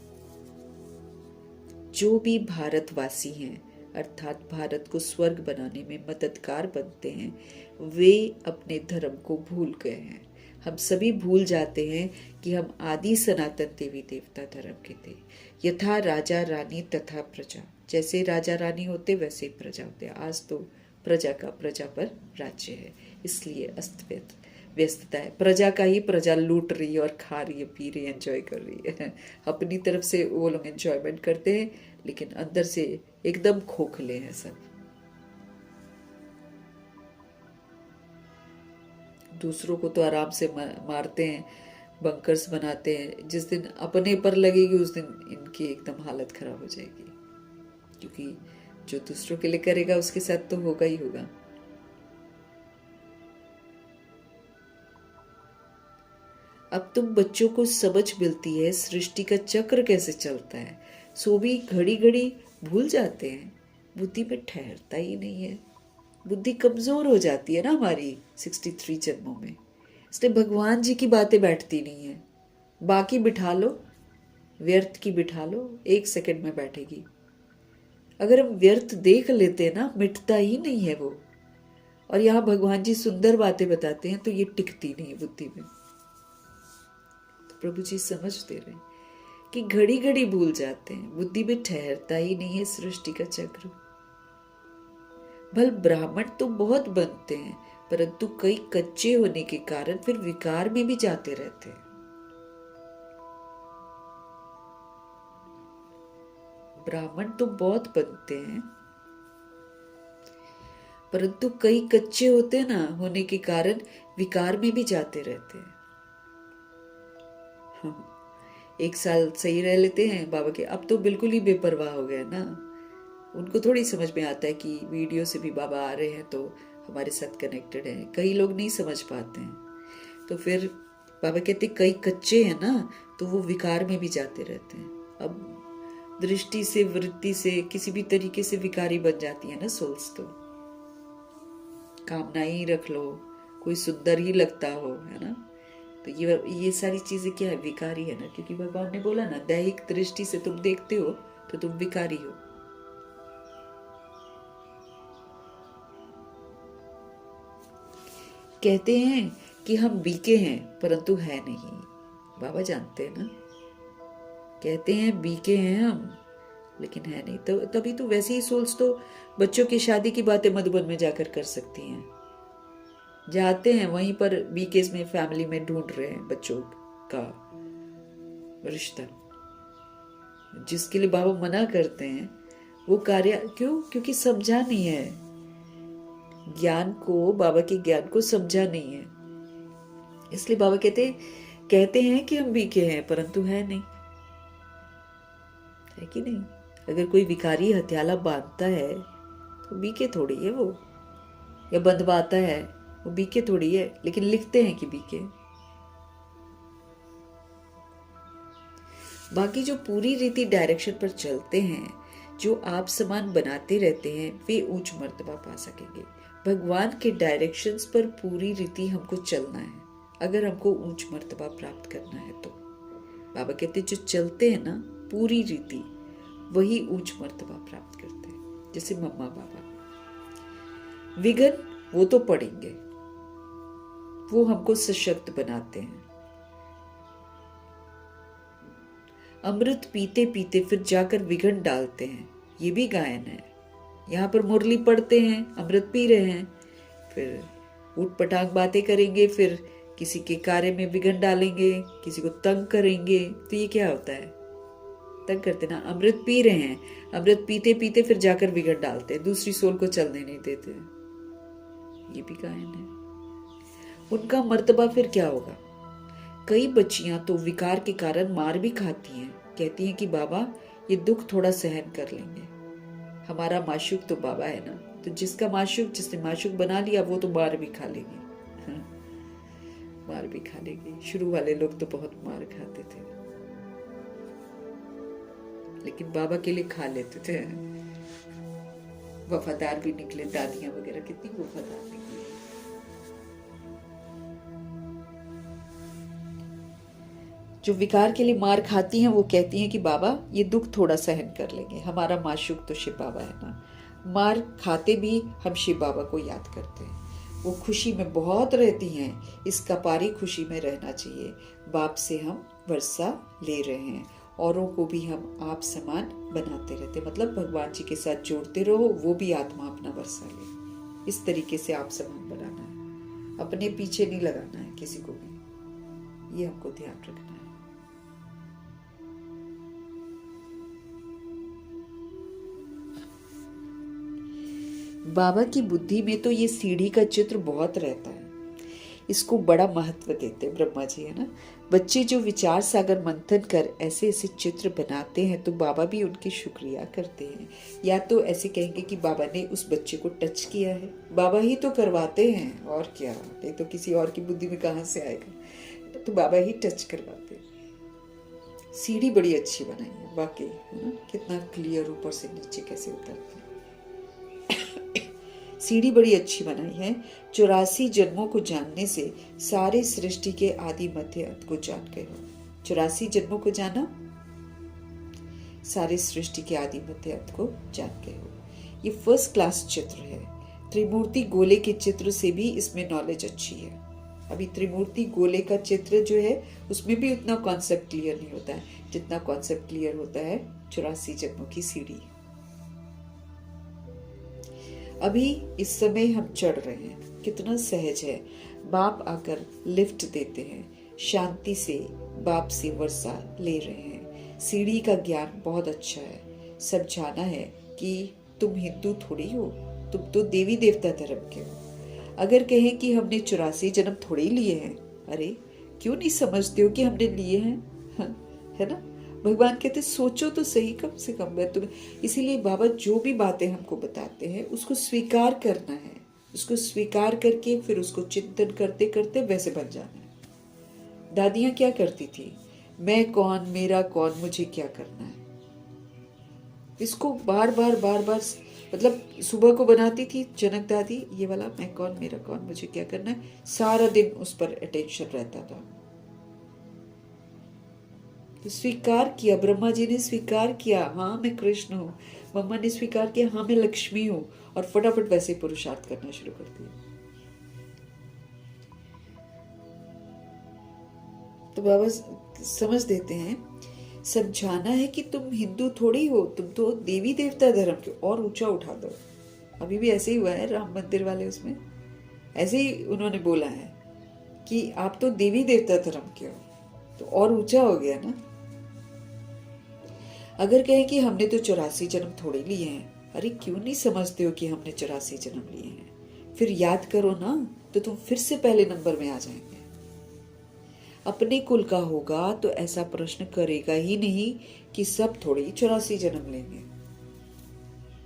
जो भी भारतवासी हैं, अर्थात भारत को स्वर्ग बनाने में मददगार बनते हैं, वे अपने धर्म को भूल गए हैं। हम सभी भूल जाते हैं कि हम आदि सनातन देवी देवता धर्म के थे। यथा राजा रानी तथा प्रजा, जैसे राजा रानी होते वैसे प्रजा होते। आज तो प्रजा का प्रजा पर राज्य है, इसलिए अस्त व्यस्तता है। प्रजा का ही प्रजा लूट रही है और खा रही है, पी रही है, एंजॉय कर रही है। अपनी तरफ से वो लोग एंजॉयमेंट करते हैं, लेकिन अंदर से एकदम खोखले हैं सब। दूसरों को तो आराम से मारते हैं, बंकर्स बनाते हैं। जिस दिन अपने पर लगेगी उस दिन इनकी एकदम हालत खराब हो जाएगी, क्योंकि जो दूसरों के लिए करेगा उसके साथ तो होगा ही होगा। अब तुम बच्चों को समझ मिलती है सृष्टि का चक्र कैसे चलता है, सो भी घड़ी घड़ी भूल जाते हैं। बुद्धि में ठहरता ही नहीं है, बुद्धि कमजोर हो जाती है ना हमारी 63 जन्मों में, इसलिए भगवान जी की बातें बैठती नहीं है। बाकी बिठा लो, व्यर्थ की बिठा लो, 1 सेकंड में बैठेगी। अगर हम व्यर्थ देख लेते हैं ना, मिटता ही नहीं है वो। और यहाँ भगवान जी सुंदर बातें बताते हैं तो ये टिकती नहीं बुद्धि में। तो प्रभु जी समझ दे रहे हैं कि घड़ी घड़ी भूल जाते हैं, बुद्धि में ठहरता ही नहीं है सृष्टि का चक्र। भल ब्राह्मण तो बहुत बनते हैं, परंतु कई कच्चे होने के कारण फिर विकार में भी जाते रहते हैं। ब्राह्मण तो बहुत बनते हैं, परंतु कई कच्चे होते हैं ना, होने के कारण विकार में भी जाते रहते हैं। 1 साल सही रह लेते हैं बाबा के, अब तो बिल्कुल ही बेपरवाह हो गए ना। उनको थोड़ी समझ में आता है कि वीडियो से भी बाबा आ रहे हैं तो हमारे साथ कनेक्टेड हैं। कई लोग नहीं समझ पाते हैं, तो फिर बाबा कहते कई कच्चे हैं ना, तो वो विकार में भी जाते रहते हैं। अब दृष्टि से, वृत्ति से, किसी भी तरीके से विकारी बन जाती है ना सोल्स। तो कामना ही रख लो, कोई सुंदर ही लगता हो, है ना, तो ये सारी चीजें क्या है, विकारी है ना। क्योंकि भगवान ने बोला ना, दैहिक दृष्टि से तुम देखते हो तो तुम विकारी हो। कहते हैं कि हम बीके हैं, परंतु है नहीं। बाबा जानते हैं ना, कहते हैं बीके हैं हम, लेकिन है नहीं। तो तभी तो वैसे ही सोल्स तो बच्चों की शादी की बातें मधुबन में जाकर कर सकती हैं। जाते हैं वहीं पर बीकेस में, फैमिली में ढूंढ रहे हैं बच्चों का रिश्ता। जिसके लिए बाबा मना करते हैं वो कार्य क्यों? क्योंकि समझा नहीं है ज्ञान को, बाबा के ज्ञान को समझा नहीं है। इसलिए बाबा कहते हैं कि हम बीके हैं, परंतु है नहीं, है कि नहीं। अगर कोई विकारी हथियाला बांधता है तो बीके थोड़ी है वो, या बंधवाता है वो बीके थोड़ी है, लेकिन लिखते हैं कि बीके। बाकी जो पूरी रीति डायरेक्शन पर चलते हैं, जो आप समान बनाते रहते हैं, वे उच्च मर्तबा पा सकेंगे। भगवान के डायरेक्शंस पर पूरी रीति हमको चलना है, अगर हमको उच्च मर्तबा प्राप्त करना है तो। बाबा कहते जो चलते हैं ना पूरी रीति, वही उच्च मर्तबा प्राप्त करते हैं। जैसे मम्मा बाबा, विघ्न वो तो पड़ेंगे, वो हमको सशक्त बनाते हैं। अमृत पीते पीते फिर जाकर विघ्न डालते हैं, ये भी गायन है। यहाँ पर मुरली पढ़ते हैं, अमृत पी रहे हैं, फिर उठ पटांग बातें करेंगे, फिर किसी के कार्य में विघ्न डालेंगे, किसी को तंग करेंगे। तो ये क्या होता है? तंग करते ना। अमृत पी रहे हैं, अमृत पीते पीते फिर जाकर विघ्न डालते हैं, दूसरी सोल को चलने नहीं देते। ये भी गायन है। उनका मर्तबा फिर क्या होगा? कई बच्चियां तो विकार के कारण मार भी खाती हैं कहती हैं कि बाबा ये दुख थोड़ा सहन कर लेंगे, हमारा माशूक तो बाबा है ना, तो जिसका माशूक, जिसने माशूक बना लिया वो तो मार भी खा लेंगे। मार भी खा लेंगे। शुरू वाले लोग तो बहुत मार खाते थे, लेकिन बाबा के लिए खा लेते थे। वफादार भी निकले, दादियां वगैरह कितनी वफादार निकली। जो विकार के लिए मार खाती हैं वो कहती हैं कि बाबा ये दुख थोड़ा सहन कर लेंगे, हमारा माशूक तो शिव बाबा है ना। मार खाते भी हम शिव बाबा को याद करते हैं। वो खुशी में बहुत रहती हैं, इस कपारी खुशी में रहना चाहिए। बाप से हम वर्षा ले रहे हैं, औरों को भी हम आप समान बनाते रहते, मतलब भगवान जी के साथ जोड़ते रहो, वो भी आत्मा अपना वर्षा ले। इस तरीके से आप समान बनाना है, अपने पीछे नहीं लगाना है किसी को भी, ये हमको ध्यान रखना है। बाबा की बुद्धि में तो ये सीढ़ी का चित्र बहुत रहता है, इसको बड़ा महत्व देते हैं ब्रह्मा जी, है ना। बच्चे जो विचार सागर मंथन कर ऐसे ऐसे चित्र बनाते हैं तो बाबा भी उनकी शुक्रिया करते हैं। या तो ऐसे कहेंगे कि बाबा ने उस बच्चे को टच किया है, बाबा ही तो करवाते हैं, और क्या, नहीं तो किसी और की बुद्धि में कहाँ से आएगा, तो बाबा ही टच करवाते हैं। सीढ़ी बड़ी अच्छी बनाई है वाकई, है ना, कितना क्लियर ऊपर से नीचे कैसे उतरते हैं। सीढ़ी बड़ी अच्छी बनाई है। 84 जन्मों को जानने से सारे सृष्टि के आदि मध्य अंत को जान गए हो। 84 जन्मों को जाना, सारे सृष्टि के आदि मध्य अंत को जान गए हो। ये फर्स्ट क्लास चित्र है। त्रिमूर्ति गोले के चित्र से भी इसमें नॉलेज अच्छी है। अभी त्रिमूर्ति गोले का चित्र जो है उसमें भी उतना कॉन्सेप्ट क्लियर नहीं होता है जितना कॉन्सेप्ट क्लियर होता है 84 जन्मों की सीढ़ी। अभी इस समय हम चढ़ रहे हैं, कितना सहज है। बाप आकर लिफ्ट देते हैं, शांति से बाप से वर्षा ले रहे हैं। सीढ़ी का ज्ञान बहुत अच्छा है। सब जाना है कि तुम हिंदू थोड़ी हो, तुम तो देवी देवता धर्म के हो। अगर कहें कि हमने 84 जन्म थोड़े लिए हैं, अरे क्यों नहीं समझते हो कि हमने लिए हैं, है ना। भगवान कहते सोचो तो सही कम से कम मैं तुम्हें। इसीलिए बाबा जो भी बातें हमको बताते हैं उसको स्वीकार करना है, उसको स्वीकार करके फिर उसको चिंतन करते करते वैसे बन जाना है। दादियां क्या करती थी, मैं कौन, मेरा कौन, मुझे क्या करना है, इसको बार बार मतलब सुबह को बनाती थी जनक दादी ये वाला, मैं कौन, मेरा कौन, मुझे क्या करना है, सारा दिन उस पर अटेंशन रहता था। तो स्वीकार किया, ब्रह्मा जी ने स्वीकार किया, हाँ मैं कृष्ण हूँ। मम्मा ने स्वीकार किया, हाँ मैं लक्ष्मी हूँ, और फटाफट वैसे पुरुषार्थ करना शुरू कर दिया। तो बाबा समझ देते हैं, समझाना है कि तुम हिंदू थोड़ी हो, तुम तो देवी देवता धर्म के, और ऊंचा उठा दो। अभी भी ऐसे ही हुआ है राम मंदिर वाले, उसमें ऐसे ही उन्होंने बोला है कि आप तो देवी देवता धर्म के हो, तो और ऊंचा हो गया ना। अगर कहें कि हमने तो 84 जन्म थोड़े लिए हैं, अरे क्यों नहीं समझते हो कि हमने 84 जन्म लिए हैं, फिर याद करो ना, तो तुम फिर से पहले नंबर में आ जाएंगे। अपने कुल का होगा तो ऐसा प्रश्न करेगा ही नहीं कि सब थोड़े ही 84 जन्म लेंगे,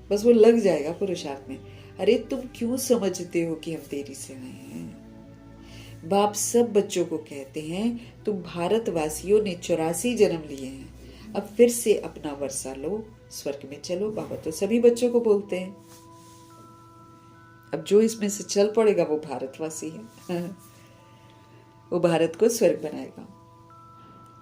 बस वो लग जाएगा पुरुषार्थ में। अरे तुम क्यों समझते हो कि हम देरी से आए हैं। बाप सब बच्चों को कहते हैं, तुम भारतवासियों ने 84 जन्म लिए हैं, अब फिर से अपना वर्षा लो, स्वर्ग में चलो। बाबा तो सभी बच्चों को बोलते हैं। अब जो इसमें से चल पड़ेगा वो भारतवासी है, वो भारत को स्वर्ग बनाएगा।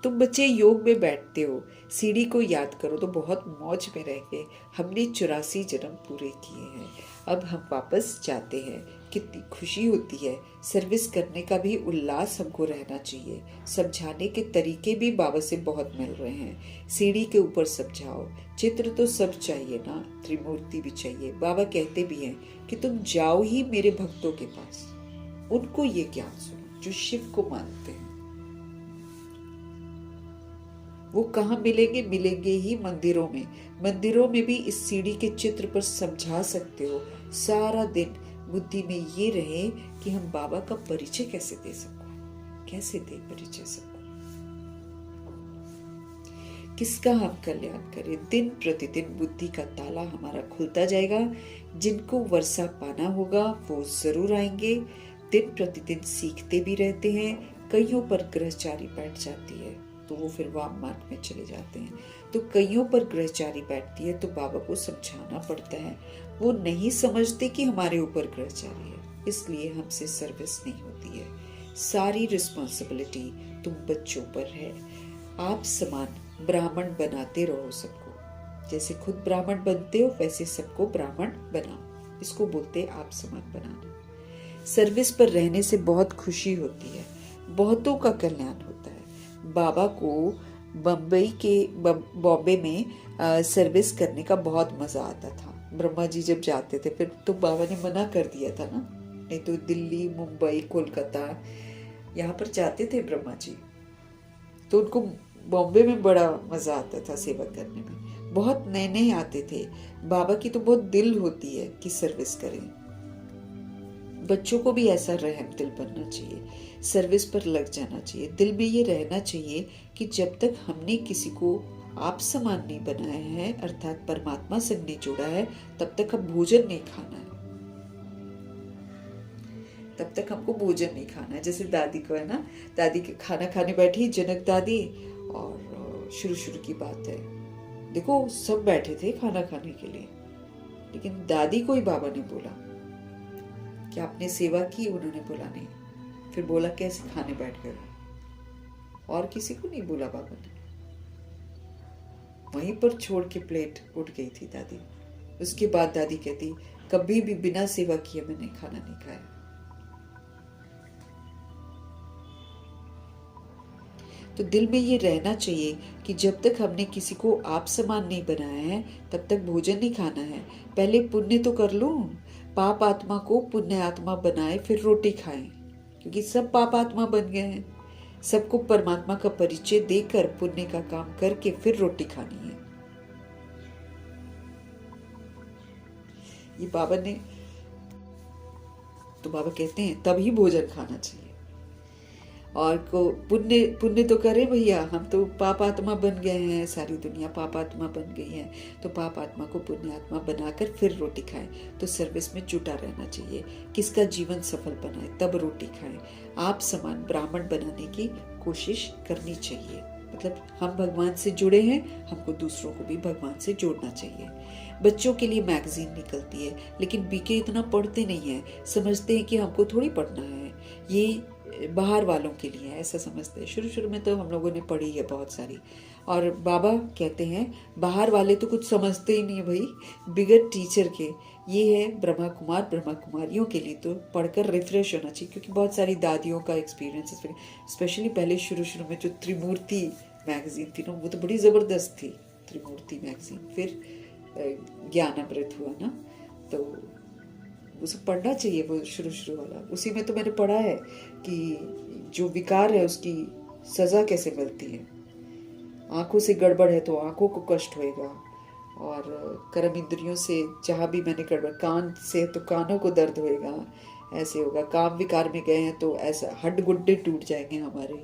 तुम बच्चे योग में बैठते हो, सीढ़ी को याद करो तो बहुत मौज में रहेंगे। हमने 84 जन्म पूरे किए हैं, अब हम वापस जाते हैं। कितनी खुशी होती है। सर्विस करने का भी उल्लास हमको रहना चाहिए। समझाने के तरीके भी बाबा से बहुत मिल रहे हैं। सीढ़ी के ऊपर समझाओ, चित्र तो सब चाहिए ना, त्रिमूर्ति भी चाहिए। बाबा कहते भी हैं कि तुम जाओ ही मेरे भक्तों के पास, उनको ये ज्ञान सुनो जो शिव को मानते हैं। वो कहाँ मिलेंगे, मिलेंगे ही मंदिरों में। मंदिरों में भी इस सीढ़ी के चित्र पर समझा सकते हो। सारा दिन बुद्धि में ये रहे कि हम बाबा का परिचय कैसे दे सको, कैसे दे परिचय सबको। किसका हम कल्याण करें। दिन प्रतिदिन बुद्धि का ताला हमारा खुलता जाएगा। जिनको वर्षा पाना होगा वो जरूर आएंगे। दिन प्रतिदिन सीखते भी रहते हैं। कईयों पर ग्रहचारी बैठ जाती है तो वो फिर वाम मार्ग में चले जाते हैं। तो कईयों पर ग्रहचारी बैठती है तो बाबा को समझाना पड़ता है। वो नहीं समझते कि हमारे ऊपर ग्रहचारी है, इसलिए हमसे सर्विस नहीं होती है। सारी रिस्पॉन्सिबिलिटी तुम बच्चों पर है। आप समान ब्राह्मण बनाते रहो सबको। जैसे खुद ब्राह्मण बनते हो वैसे सबको ब्राह्मण बनाओ। इसको बोलते आप समान बनाना। सर्विस पर रहने से बहुत खुशी होती है, बहुतों का कल्याण होता है। बाबा को बॉम्बे में सर्विस करने का बहुत मजा आता था। ब्रह्मा जी जब जाते थे फिर तो बाबा ने मना कर दिया था ना, नहीं तो दिल्ली, मुंबई, कोलकाता यहाँ पर जाते थे ब्रह्मा जी, तो उनको बॉम्बे में बड़ा मजा आता था सेवा करने में। बहुत नए नए आते थे। बाबा की तो बहुत दिल होती है कि सर्विस करें। बच्चों को भी ऐसा रहम दिल बनना चाहिए, सर्विस पर लग जाना चाहिए। दिल में ये रहना चाहिए कि जब तक हमने किसी को आप समान नहीं बनाया है, अर्थात परमात्मा से नहीं जोड़ा है, तब तक हम भोजन नहीं खाना है। तब तक हमको भोजन नहीं खाना है। जैसे दादी को है ना, दादी के खाना खाने बैठी जनक दादी, और शुरू की बात है, देखो सब बैठे थे खाना खाने के लिए, लेकिन दादी को ही बाबा ने बोला कि आपने सेवा की, उन्होंने बोला नहीं। फिर बोला कैसे खाने बैठ गए, और किसी को नहीं बोला बाबा ने। वहीं पर छोड़ के प्लेट उठ गई थी दादी। उसके बाद दादी कहती कभी भी बिना सेवा किए मैंने खाना नहीं खाया। तो दिल में ये रहना चाहिए कि जब तक हमने किसी को आप समान नहीं बनाया है तब तक भोजन नहीं खाना है। पहले पुण्य तो कर लो, पाप आत्मा को पुण्य आत्मा बनाए फिर रोटी खाएं, क्योंकि सब पाप आत्मा बन गए हैं। सबको परमात्मा का परिचय देकर पुण्य का काम करके फिर रोटी खानी है। ये बाबा ने तो बाबा कहते हैं तभी भोजन खाना चाहिए। और को पुण्य तो करे भैया, हम तो पाप आत्मा बन गए हैं, सारी दुनिया पाप आत्मा बन गई है, तो पाप आत्मा को पुण्य आत्मा बनाकर फिर रोटी खाएं। तो सर्विस में जुटा रहना चाहिए, किसका जीवन सफल बनाए तब रोटी खाएं। आप समान ब्राह्मण बनाने की कोशिश करनी चाहिए। मतलब हम भगवान से जुड़े हैं, हमको दूसरों को भी भगवान से जोड़ना चाहिए। बच्चों के लिए मैगजीन निकलती है, लेकिन बीके इतना पढ़ते नहीं है, समझते हैं कि हमको थोड़ी पढ़ना है, ये बाहर वालों के लिए है, ऐसा समझते हैं। शुरू में तो हम लोगों ने पढ़ी है बहुत सारी। और बाबा कहते हैं बाहर वाले तो कुछ समझते ही नहीं है भाई, बिगड़ टीचर के। ये है ब्रह्मा कुमारियों के लिए तो पढ़कर रिफ्रेश होना चाहिए, क्योंकि बहुत सारी दादियों का एक्सपीरियंस, स्पेशली पहले शुरू में जो त्रिमूर्ति मैगजीन थी ना, वो तो बड़ी ज़बरदस्त थी त्रिमूर्ति मैगजीन। फिर ज्ञानामृत हुआ ना, तो उसे पढ़ना चाहिए वो शुरू वाला। उसी में तो मैंने पढ़ा है कि जो विकार है उसकी सज़ा कैसे मिलती है। आंखों से गड़बड़ है तो आंखों को कष्ट होएगा, और कर्म इंद्रियों से जहाँ भी मैंने गड़बड़, कान से तो कानों को दर्द होएगा, ऐसे होगा। काम विकार में गए हैं तो ऐसा हड्ड गुड्डे टूट जाएंगे, हमारे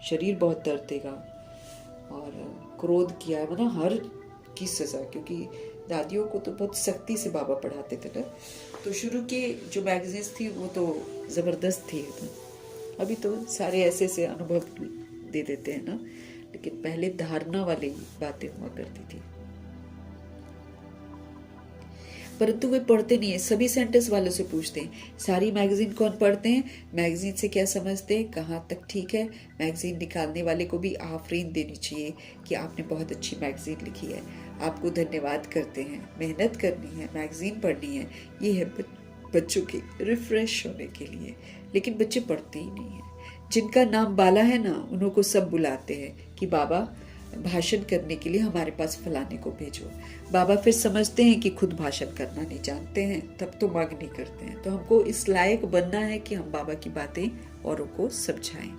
शरीर बहुत दर्द देगा। और क्रोध किया है मतलब हर की सज़ा, क्योंकि दादियों को तो बहुत सख्ती से बाबा पढ़ाते थे ना। तो शुरू के जो मैगजीन्स थी वो तो ज़बरदस्त थी। अभी तो सारे ऐसे ऐसे अनुभव दे देते हैं ना, लेकिन पहले धारणा वाली बातें हुआ करती थी। परंतु वे पढ़ते नहीं है। सभी सेंटर्स वालों से पूछते हैं सारी मैगजीन कौन पढ़ते हैं, मैगजीन से क्या समझते हैं, कहाँ तक ठीक है। मैगजीन निकालने वाले को भी आफरीन देनी चाहिए कि आपने बहुत अच्छी मैगजीन लिखी है, आपको धन्यवाद करते हैं। मेहनत करनी है, मैगजीन पढ़नी है, ये है बच्चों के रिफ्रेश होने के लिए। लेकिन बच्चे पढ़ते ही नहीं है। जिनका नाम बाला है ना, उन्हों को सब बुलाते हैं कि बाबा भाषण करने के लिए हमारे पास फलाने को भेजो। बाबा फिर समझते हैं कि खुद भाषण करना नहीं जानते हैं, तब तो मांग नहीं करते हैं। तो हमको इस लायक बनना है कि हम बाबा की बातें औरों को समझाएं,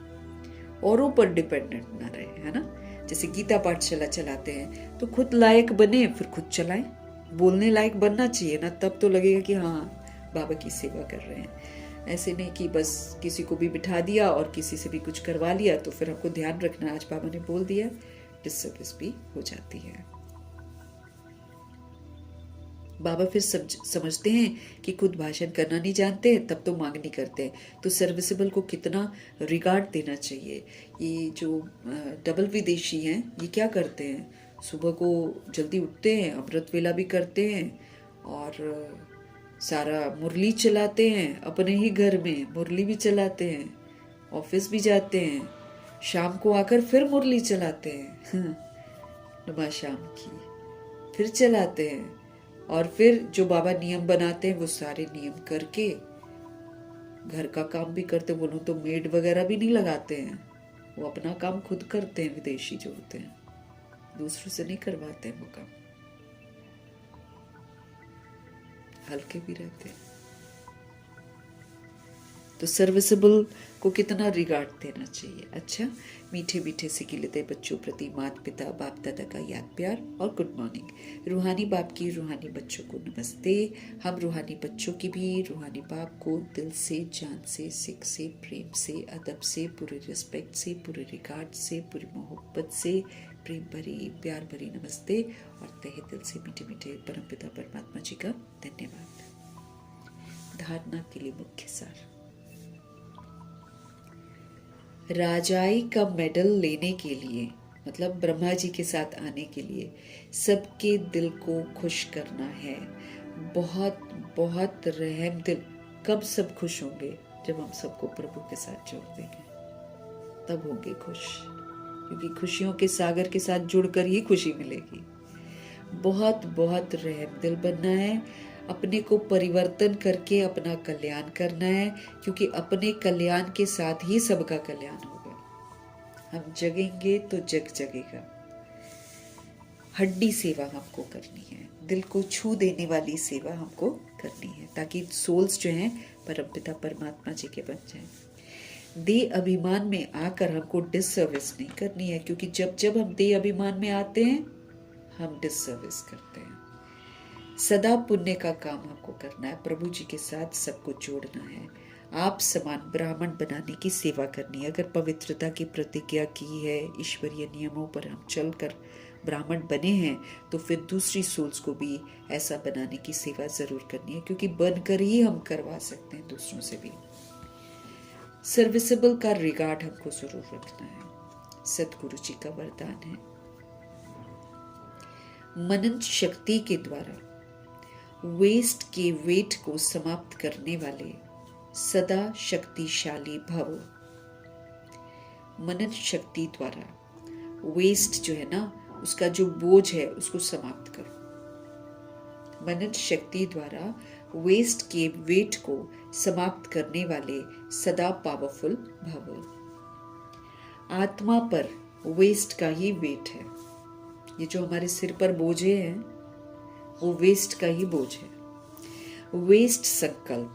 औरों पर डिपेंडेंट ना रहे, है ना। जैसे गीता पाठशाला चलाते हैं तो खुद लायक बने फिर खुद चलाएं। बोलने लायक बनना चाहिए ना, तब तो लगेगा कि हाँ बाबा की सेवा कर रहे हैं। ऐसे नहीं कि बस किसी को भी बिठा दिया और किसी से भी कुछ करवा लिया तो फिर हमको ध्यान रखना, आज बाबा ने बोल दिया डिससर्विस भी हो जाती है। बाबा फिर समझते हैं कि खुद भाषण करना नहीं जानते, तब तो मांग नहीं करते, तो सर्विसेबल को कितना रिगार्ड देना चाहिए। ये जो डबल विदेशी हैं, ये क्या करते हैं, सुबह को जल्दी उठते हैं, अमृत वेला भी करते हैं और सारा मुरली चलाते हैं, अपने ही घर में मुरली भी चलाते हैं, ऑफिस भी जाते हैं, शाम को आकर फिर मुरली चलाते हैं नमाज शाम की, फिर चलाते हैं, और फिर जो बाबा नियम बनाते हैं वो सारे नियम करके घर का काम भी करते। बोलूं तो मेड वगैरह भी नहीं लगाते हैं, वो अपना काम खुद करते हैं। विदेशी जो होते हैं दूसरों से नहीं करवाते हैं वो काम, हल्के भी रहते हैं। तो सर्विसेबल को कितना रिगार्ड देना चाहिए। अच्छा, मीठे मीठे से खिलते बच्चों प्रति माता पिता बाप दादा का याद प्यार और गुड मॉर्निंग। रूहानी बाप की रूहानी बच्चों को नमस्ते। हम रूहानी बच्चों की भी रूहानी बाप को दिल से, जान से, सिख से, प्रेम से, अदब से, पूरे रिस्पेक्ट से, पूरे रिगार्ड से, पूरी मोहब्बत से, प्रेम भरी प्यार भरी नमस्ते और तहे दिल से मीठे मीठे परमपिता परमात्मा जी का धन्यवाद। धारणा के लिए मुख्य सार। राजाई का मेडल लेने के लिए, मतलब ब्रह्मा जी के साथ आने के लिए सबके दिल को खुश करना है। बहुत बहुत रहम दिल। कब सब खुश होंगे? जब हम सबको प्रभु के साथ जोड़ देंगे, तब होंगे खुश, क्योंकि खुशियों के सागर के साथ जुड़कर ही खुशी मिलेगी। बहुत बहुत रहम दिल बनना है, अपने को परिवर्तन करके अपना कल्याण करना है, क्योंकि अपने कल्याण के साथ ही सबका कल्याण होगा। हम जगेंगे तो जग जगेगा। हड्डी सेवा हमको करनी है, दिल को छू देने वाली सेवा हमको करनी है, ताकि सोल्स जो हैं परमपिता परमात्मा जी के बन जाएं। देह अभिमान में आकर हमको डिससर्विस नहीं करनी है, क्योंकि जब जब हम देह अभिमान में आते हैं हम डिससर्विस करते हैं। सदा पुण्य का काम हमको करना है, प्रभु जी के साथ सबको जोड़ना है, आप समान ब्राह्मण बनाने की सेवा करनी है। अगर पवित्रता की प्रतिज्ञा की है, ईश्वरीय नियमों पर हम चलकर ब्राह्मण बने हैं, तो फिर दूसरी सोल्स को भी ऐसा बनाने की सेवा जरूर करनी है, क्योंकि बनकर ही हम करवा सकते हैं दूसरों से भी। सर्विसेबल का रिगार्ड हमको जरूर रखना है, सतगुरु जी का वरदान है। मनन शक्ति के द्वारा वेस्ट के वेट को समाप्त करने वाले सदा शक्तिशाली भव। मनन शक्ति द्वारा वेस्ट जो है ना, उसका जो बोझ है उसको समाप्त करो। मनन शक्ति द्वारा वेस्ट के वेट को समाप्त करने वाले सदा पावरफुल भव। आत्मा पर वेस्ट का ही वेट है। ये जो हमारे सिर पर बोझे हैं वो वेस्ट का ही बोझ है। वेस्ट संकल्प।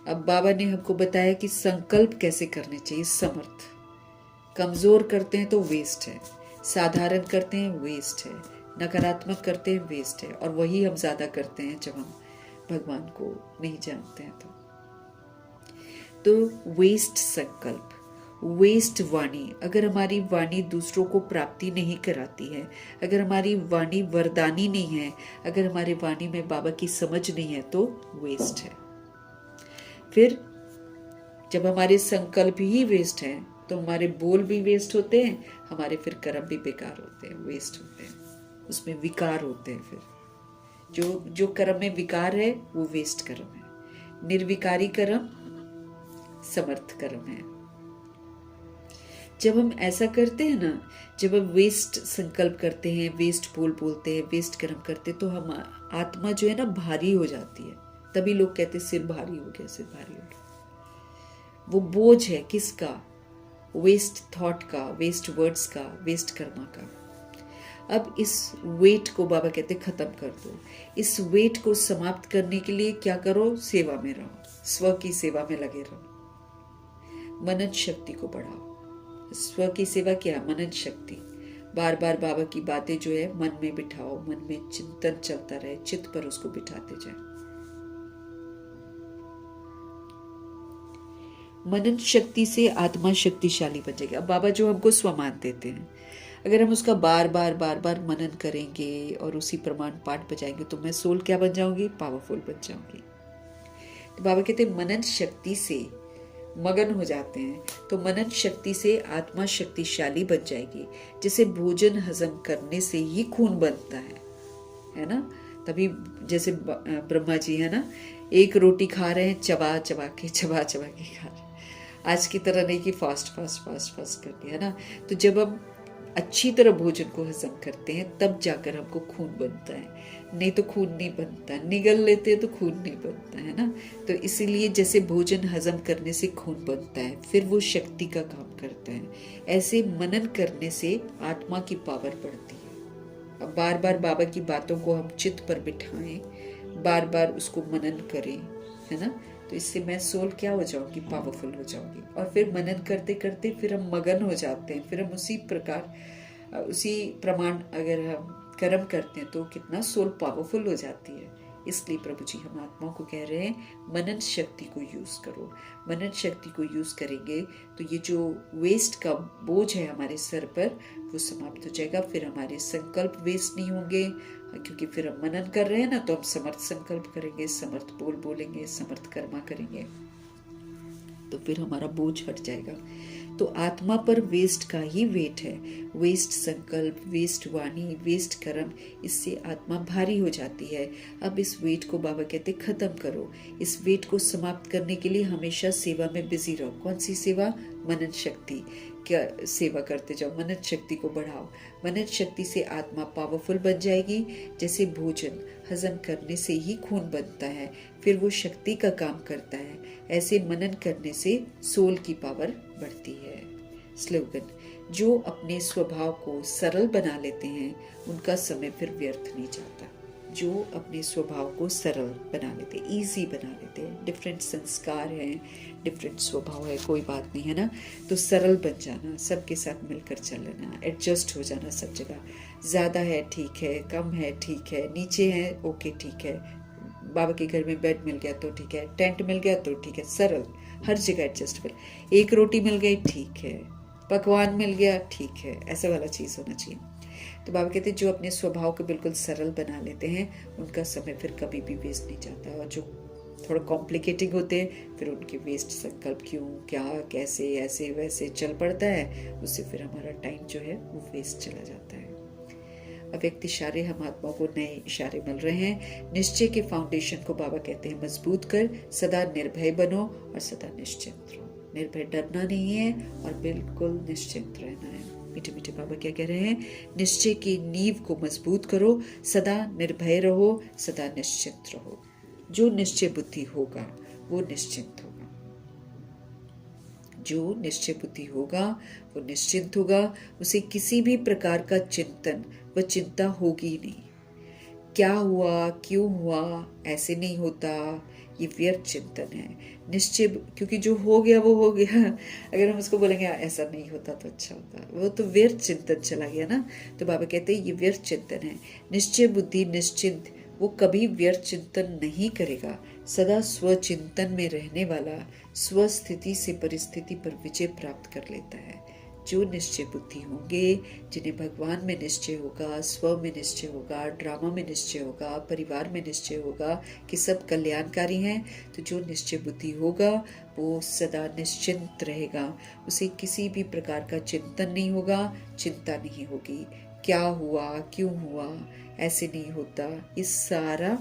अब बाबा ने हमको बताया कि संकल्प कैसे करने चाहिए। समर्थ, कमजोर करते हैं तो वेस्ट है, साधारण करते हैं वेस्ट है, नकारात्मक करते हैं वेस्ट है, और वही हम ज्यादा करते हैं जब हम भगवान को नहीं जानते हैं। तो वेस्ट संकल्प, वेस्ट वाणी। अगर हमारी वाणी दूसरों को प्राप्ति नहीं कराती है, अगर हमारी वाणी वरदानी नहीं है, अगर हमारी वाणी में बाबा की समझ नहीं है, तो वेस्ट है। फिर जब हमारे संकल्प ही वेस्ट हैं, तो हमारे बोल भी वेस्ट होते हैं, हमारे फिर कर्म भी बेकार होते हैं, वेस्ट होते हैं, उसमें विकार होते हैं। फिर जो कर्म में विकार है वो वेस्ट कर्म है। निर्विकारी कर्म समर्थ कर्म है। जब हम ऐसा करते हैं ना, जब हम वेस्ट संकल्प करते हैं, वेस्ट बोल बोलते हैं, वेस्ट कर्म करते हैं, तो हम आत्मा जो है ना भारी हो जाती है। तभी लोग कहते हैं सिर भारी हो गया, सिर भारी हो गया। वो बोझ है किसका? वेस्ट थॉट का, वेस्ट वर्ड्स का, वेस्ट कर्मा का। अब इस वेट को बाबा कहते खत्म कर दो। इस वेट को समाप्त करने के लिए क्या करो? सेवा में रहो, स्व की सेवा में लगे रहो, मनन शक्ति को बढ़ाओ। स्व की सेवा क्या? मनन शक्ति। बार बार बाबा की बातें जो है मन में बिठाओ, मन में चिंतन चलता रहे, चित्त पर उसको बिठाते जाए। मनन शक्ति से आत्मा शक्तिशाली बन जाएगी। अब बाबा जो हमको स्वमान देते हैं, अगर हम उसका बार बार मनन करेंगे और उसी प्रमाण पाठ बजाएंगे तो मैं सोल क्या बन जाऊंगी, पावरफुल बन जाऊंगी। तो बाबा कहते हैं मनन शक्ति से मगन हो जाते हैं तो मनन शक्ति से आत्मा शक्तिशाली बन जाएगी। जैसे भोजन हजम करने से ही खून बनता है ना। तभी जैसे ब्रह्मा जी है ना, एक रोटी खा रहे हैं, चबा चबा के खा रहे हैं। आज की तरह नहीं कि फास्ट करके, है ना। तो जब हम अच्छी तरह भोजन को हजम करते हैं तब जाकर हमको खून बनता है, नहीं तो खून नहीं बनता। निगल लेते हैं तो खून नहीं बनता, है ना। तो इसीलिए जैसे भोजन हजम करने से खून बनता है, फिर वो शक्ति का काम करता है, ऐसे मनन करने से आत्मा की पावर बढ़ती है। अब बार बार बाबा की बातों को हम चित्त पर बिठाएं, बार बार उसको मनन करें, है ना। तो इससे मैं सोल क्या हो जाऊंगी, पावरफुल हो जाऊंगी। और फिर मनन करते करते फिर हम मगन हो जाते हैं, फिर हम उसी प्रकार उसी प्रमाण अगर हम कर्म करते हैं तो कितना सोल पावरफुल हो जाती है। इसलिए प्रभु जी हम आत्माओं को कह रहे हैं मनन शक्ति को यूज करो। मनन शक्ति को यूज करेंगे तो ये जो वेस्ट का बोझ है हमारे सर पर वो समाप्त हो जाएगा। फिर हमारे संकल्प वेस्ट नहीं होंगे, क्योंकि फिर हम मनन कर रहे हैं ना, तो हम समर्थ संकल्प करेंगे, समर्थ बोल बोलेंगे, समर्थ कर्मा करेंगे, तो फिर हमारा बोझ हट जाएगा। तो आत्मा पर वेस्ट का ही वेट है, वेस्ट संकल्प, वेस्ट वाणी, वेस्ट कर्म, इससे आत्मा भारी हो जाती है। अब इस वेट को बाबा कहते खत्म करो। इस वेट को समाप्त करने के लिए हमेशा सेवा में बिजी रहो। कौन सी सेवा? मनन शक्ति क्या सेवा करते जाओ, मनन शक्ति को बढ़ाओ। मनन शक्ति से आत्मा पावरफुल बन जाएगी। जैसे भोजन हजम करने से ही खून बनता है, फिर वो शक्ति का काम करता है, ऐसे मनन करने से सोल की पावर बढ़ती है। स्लोगन: जो अपने स्वभाव को सरल बना लेते हैं उनका समय फिर व्यर्थ नहीं जाता। जो अपने स्वभाव को सरल बना लेते, इजी बना लेते हैं। डिफरेंट संस्कार हैं, डिफरेंट स्वभाव है, कोई बात नहीं, है ना। तो सरल बन जाना, सबके साथ मिलकर चलना, एडजस्ट हो जाना सब जगह। ज़्यादा है ठीक है, कम है ठीक है, नीचे है ओके ठीक है, बाबा के घर में बेड मिल गया तो ठीक है, टेंट मिल गया तो ठीक है, सरल, हर जगह एडजस्टेबल। एक रोटी मिल गई ठीक है, पकवान मिल गया ठीक है, ऐसा वाला चीज़ होना चाहिए। तो बाबा कहते हैं जो अपने स्वभाव को बिल्कुल सरल बना लेते हैं उनका समय फिर कभी भी वेस्ट नहीं जाता। और जो थोड़ा कॉम्प्लिकेटिंग होते हैं फिर उनके वेस्ट संकल्प क्यों, क्या, कैसे, ऐसे वैसे चल पड़ता है, उससे फिर हमारा टाइम जो है वो वेस्ट चला जाता है। अव्यक्त इशारे हम आत्माओं को नए इशारे मिल रहे हैं। निश्चय के फाउंडेशन को बाबा कहते हैं मजबूत कर, सदा निर्भय बनो और सदा निश्चिंत रहो। निर्भय डरना नहीं है और बिल्कुल निश्चिंत रहना है। मीठे मीठे बाबा क्या कह रहे हैं? निश्चय की नींव को मजबूत करो, सदा निर्भय रहो, सदा निश्चिंत रहो। जो निश्चय बुद्धि होगा वो निश्चिंत होगा। जो निश्चय बुद्धि होगा वो निश्चिंत होगा। उसे किसी भी प्रकार का चिंतन व चिंता होगी नहीं। क्या हुआ, क्यों हुआ, ऐसे नहीं होता, ये व्यर्थ चिंतन है। निश्चय, क्योंकि जो हो गया वो हो गया। अगर हम उसको बोलेंगे ऐसा नहीं होता तो अच्छा होता, वो तो व्यर्थ चिंतन चला गया ना। तो बाबा कहते हैं ये व्यर्थ चिंतन है। निश्चय बुद्धि निश्चिंत, वो कभी व्यर्थ चिंतन नहीं करेगा। सदा स्वचिंतन में रहने वाला स्वस्थिति से परिस्थिति पर विजय प्राप्त कर लेता है। जो निश्चय बुद्धि होंगे, जिन्हें भगवान में निश्चय होगा, स्व में निश्चय होगा, ड्रामा में निश्चय होगा, परिवार में निश्चय होगा कि सब कल्याणकारी हैं, तो जो निश्चय बुद्धि होगा वो सदा निश्चिंत रहेगा। उसे किसी भी प्रकार का चिंतन नहीं होगा, चिंता नहीं होगी। क्या हुआ, क्यों हुआ, ऐसे नहीं होता, इस सारा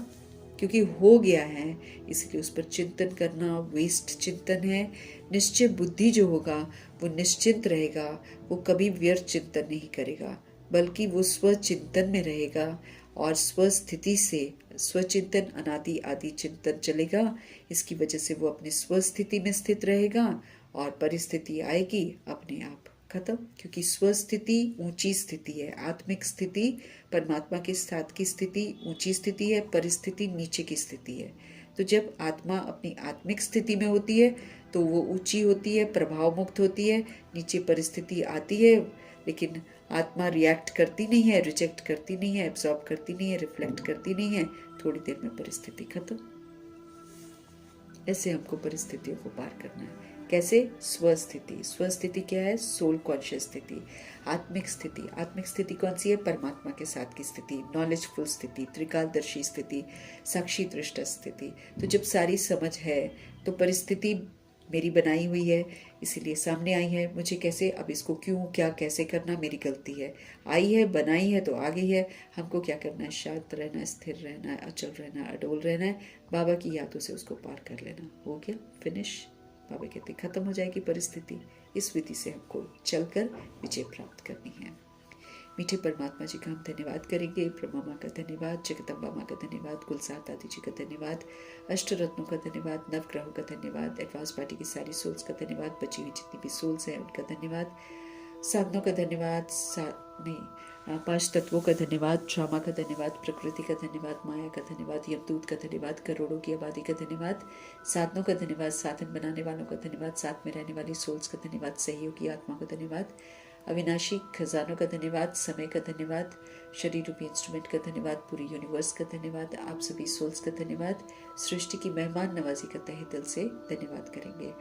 क्योंकि हो गया है, इसलिए उस पर चिंतन करना वेस्ट चिंतन है। निश्चय बुद्धि जो होगा वो निश्चिंत रहेगा, वो कभी व्यर्थ चिंतन नहीं करेगा, बल्कि वो स्वचिंतन में रहेगा और स्वस्थिति से स्वचिंतन अनादि आदि चिंतन चलेगा। इसकी वजह से वो अपनी स्वस्थिति में स्थित रहेगा और परिस्थिति आएगी अपने आप खत्म। क्योंकि स्वस्थिति ऊंची स्थिति है, आत्मिक स्थिति परमात्मा के साथ की स्थिति ऊंची स्थिति है, परिस्थिति नीचे की स्थिति है। तो जब आत्मा अपनी आत्मिक स्थिति में होती है तो वो ऊंची होती है, प्रभाव मुक्त होती है। नीचे परिस्थिति आती है लेकिन आत्मा रिएक्ट करती नहीं है, रिजेक्ट करती नहीं है, एब्जॉर्ब करती नहीं है, रिफ्लेक्ट करती नहीं है। थोड़ी देर में परिस्थिति खत्म। ऐसे हमको परिस्थितियों को पार करना है, कैसे? स्वस्थिति। स्वस्थिति क्या है? सोल कॉन्शियस स्थिति। आत्मिक स्थिति। आत्मिक स्थिति कौन सी है? परमात्मा के साथ की स्थिति, नॉलेजफुल स्थिति, त्रिकालदर्शी स्थिति, साक्षी दृष्टा स्थिति। तो जब सारी समझ है तो परिस्थिति मेरी बनाई हुई है, इसीलिए सामने आई है। मुझे कैसे, अब इसको क्यों, क्या, कैसे करना मेरी गलती है। आई है, बनाई है तो आ गई है। हमको क्या करना है? शांत रहना है, स्थिर रहना है, अचल रहना है, अडोल रहना है, बाबा की यादों से उसको पार कर लेना। हो गया, फिनिश। बाबा कहते खत्म हो जाएगी परिस्थिति। इस विधि से हमको चलकर विजय प्राप्त करनी है। मीठे परमात्मा जी का हम धन्यवाद करेंगे। ब्रह्मा माँ का धन्यवाद, जगदम्बा माँ का धन्यवाद, कुलसार दादी जी का धन्यवाद, अष्ट रत्नों का धन्यवाद, नवग्रहों का धन्यवाद, एडवांस पार्टी की सारी सोल्स का धन्यवाद, बची हुई जितनी भी सोल्स हैं उनका धन्यवाद, साधनों का धन्यवाद, पांच तत्वों का धन्यवाद, ड्रामा का धन्यवाद, प्रकृति का धन्यवाद, माया का धन्यवाद, यमदूत का धन्यवाद, करोड़ों की आबादी का धन्यवाद, साधनों का धन्यवाद, साधन बनाने वालों का धन्यवाद, साथ में रहने वाली सोल्स का धन्यवाद, सहयोगी आत्मा का धन्यवाद, अविनाशी खजानों का धन्यवाद, समय का धन्यवाद, शरीर रूपी इंस्ट्रूमेंट का धन्यवाद, पूरी यूनिवर्स का धन्यवाद, आप सभी सोल्स का धन्यवाद, सृष्टि की मेहमान नवाजी का तहे दिल से धन्यवाद करेंगे।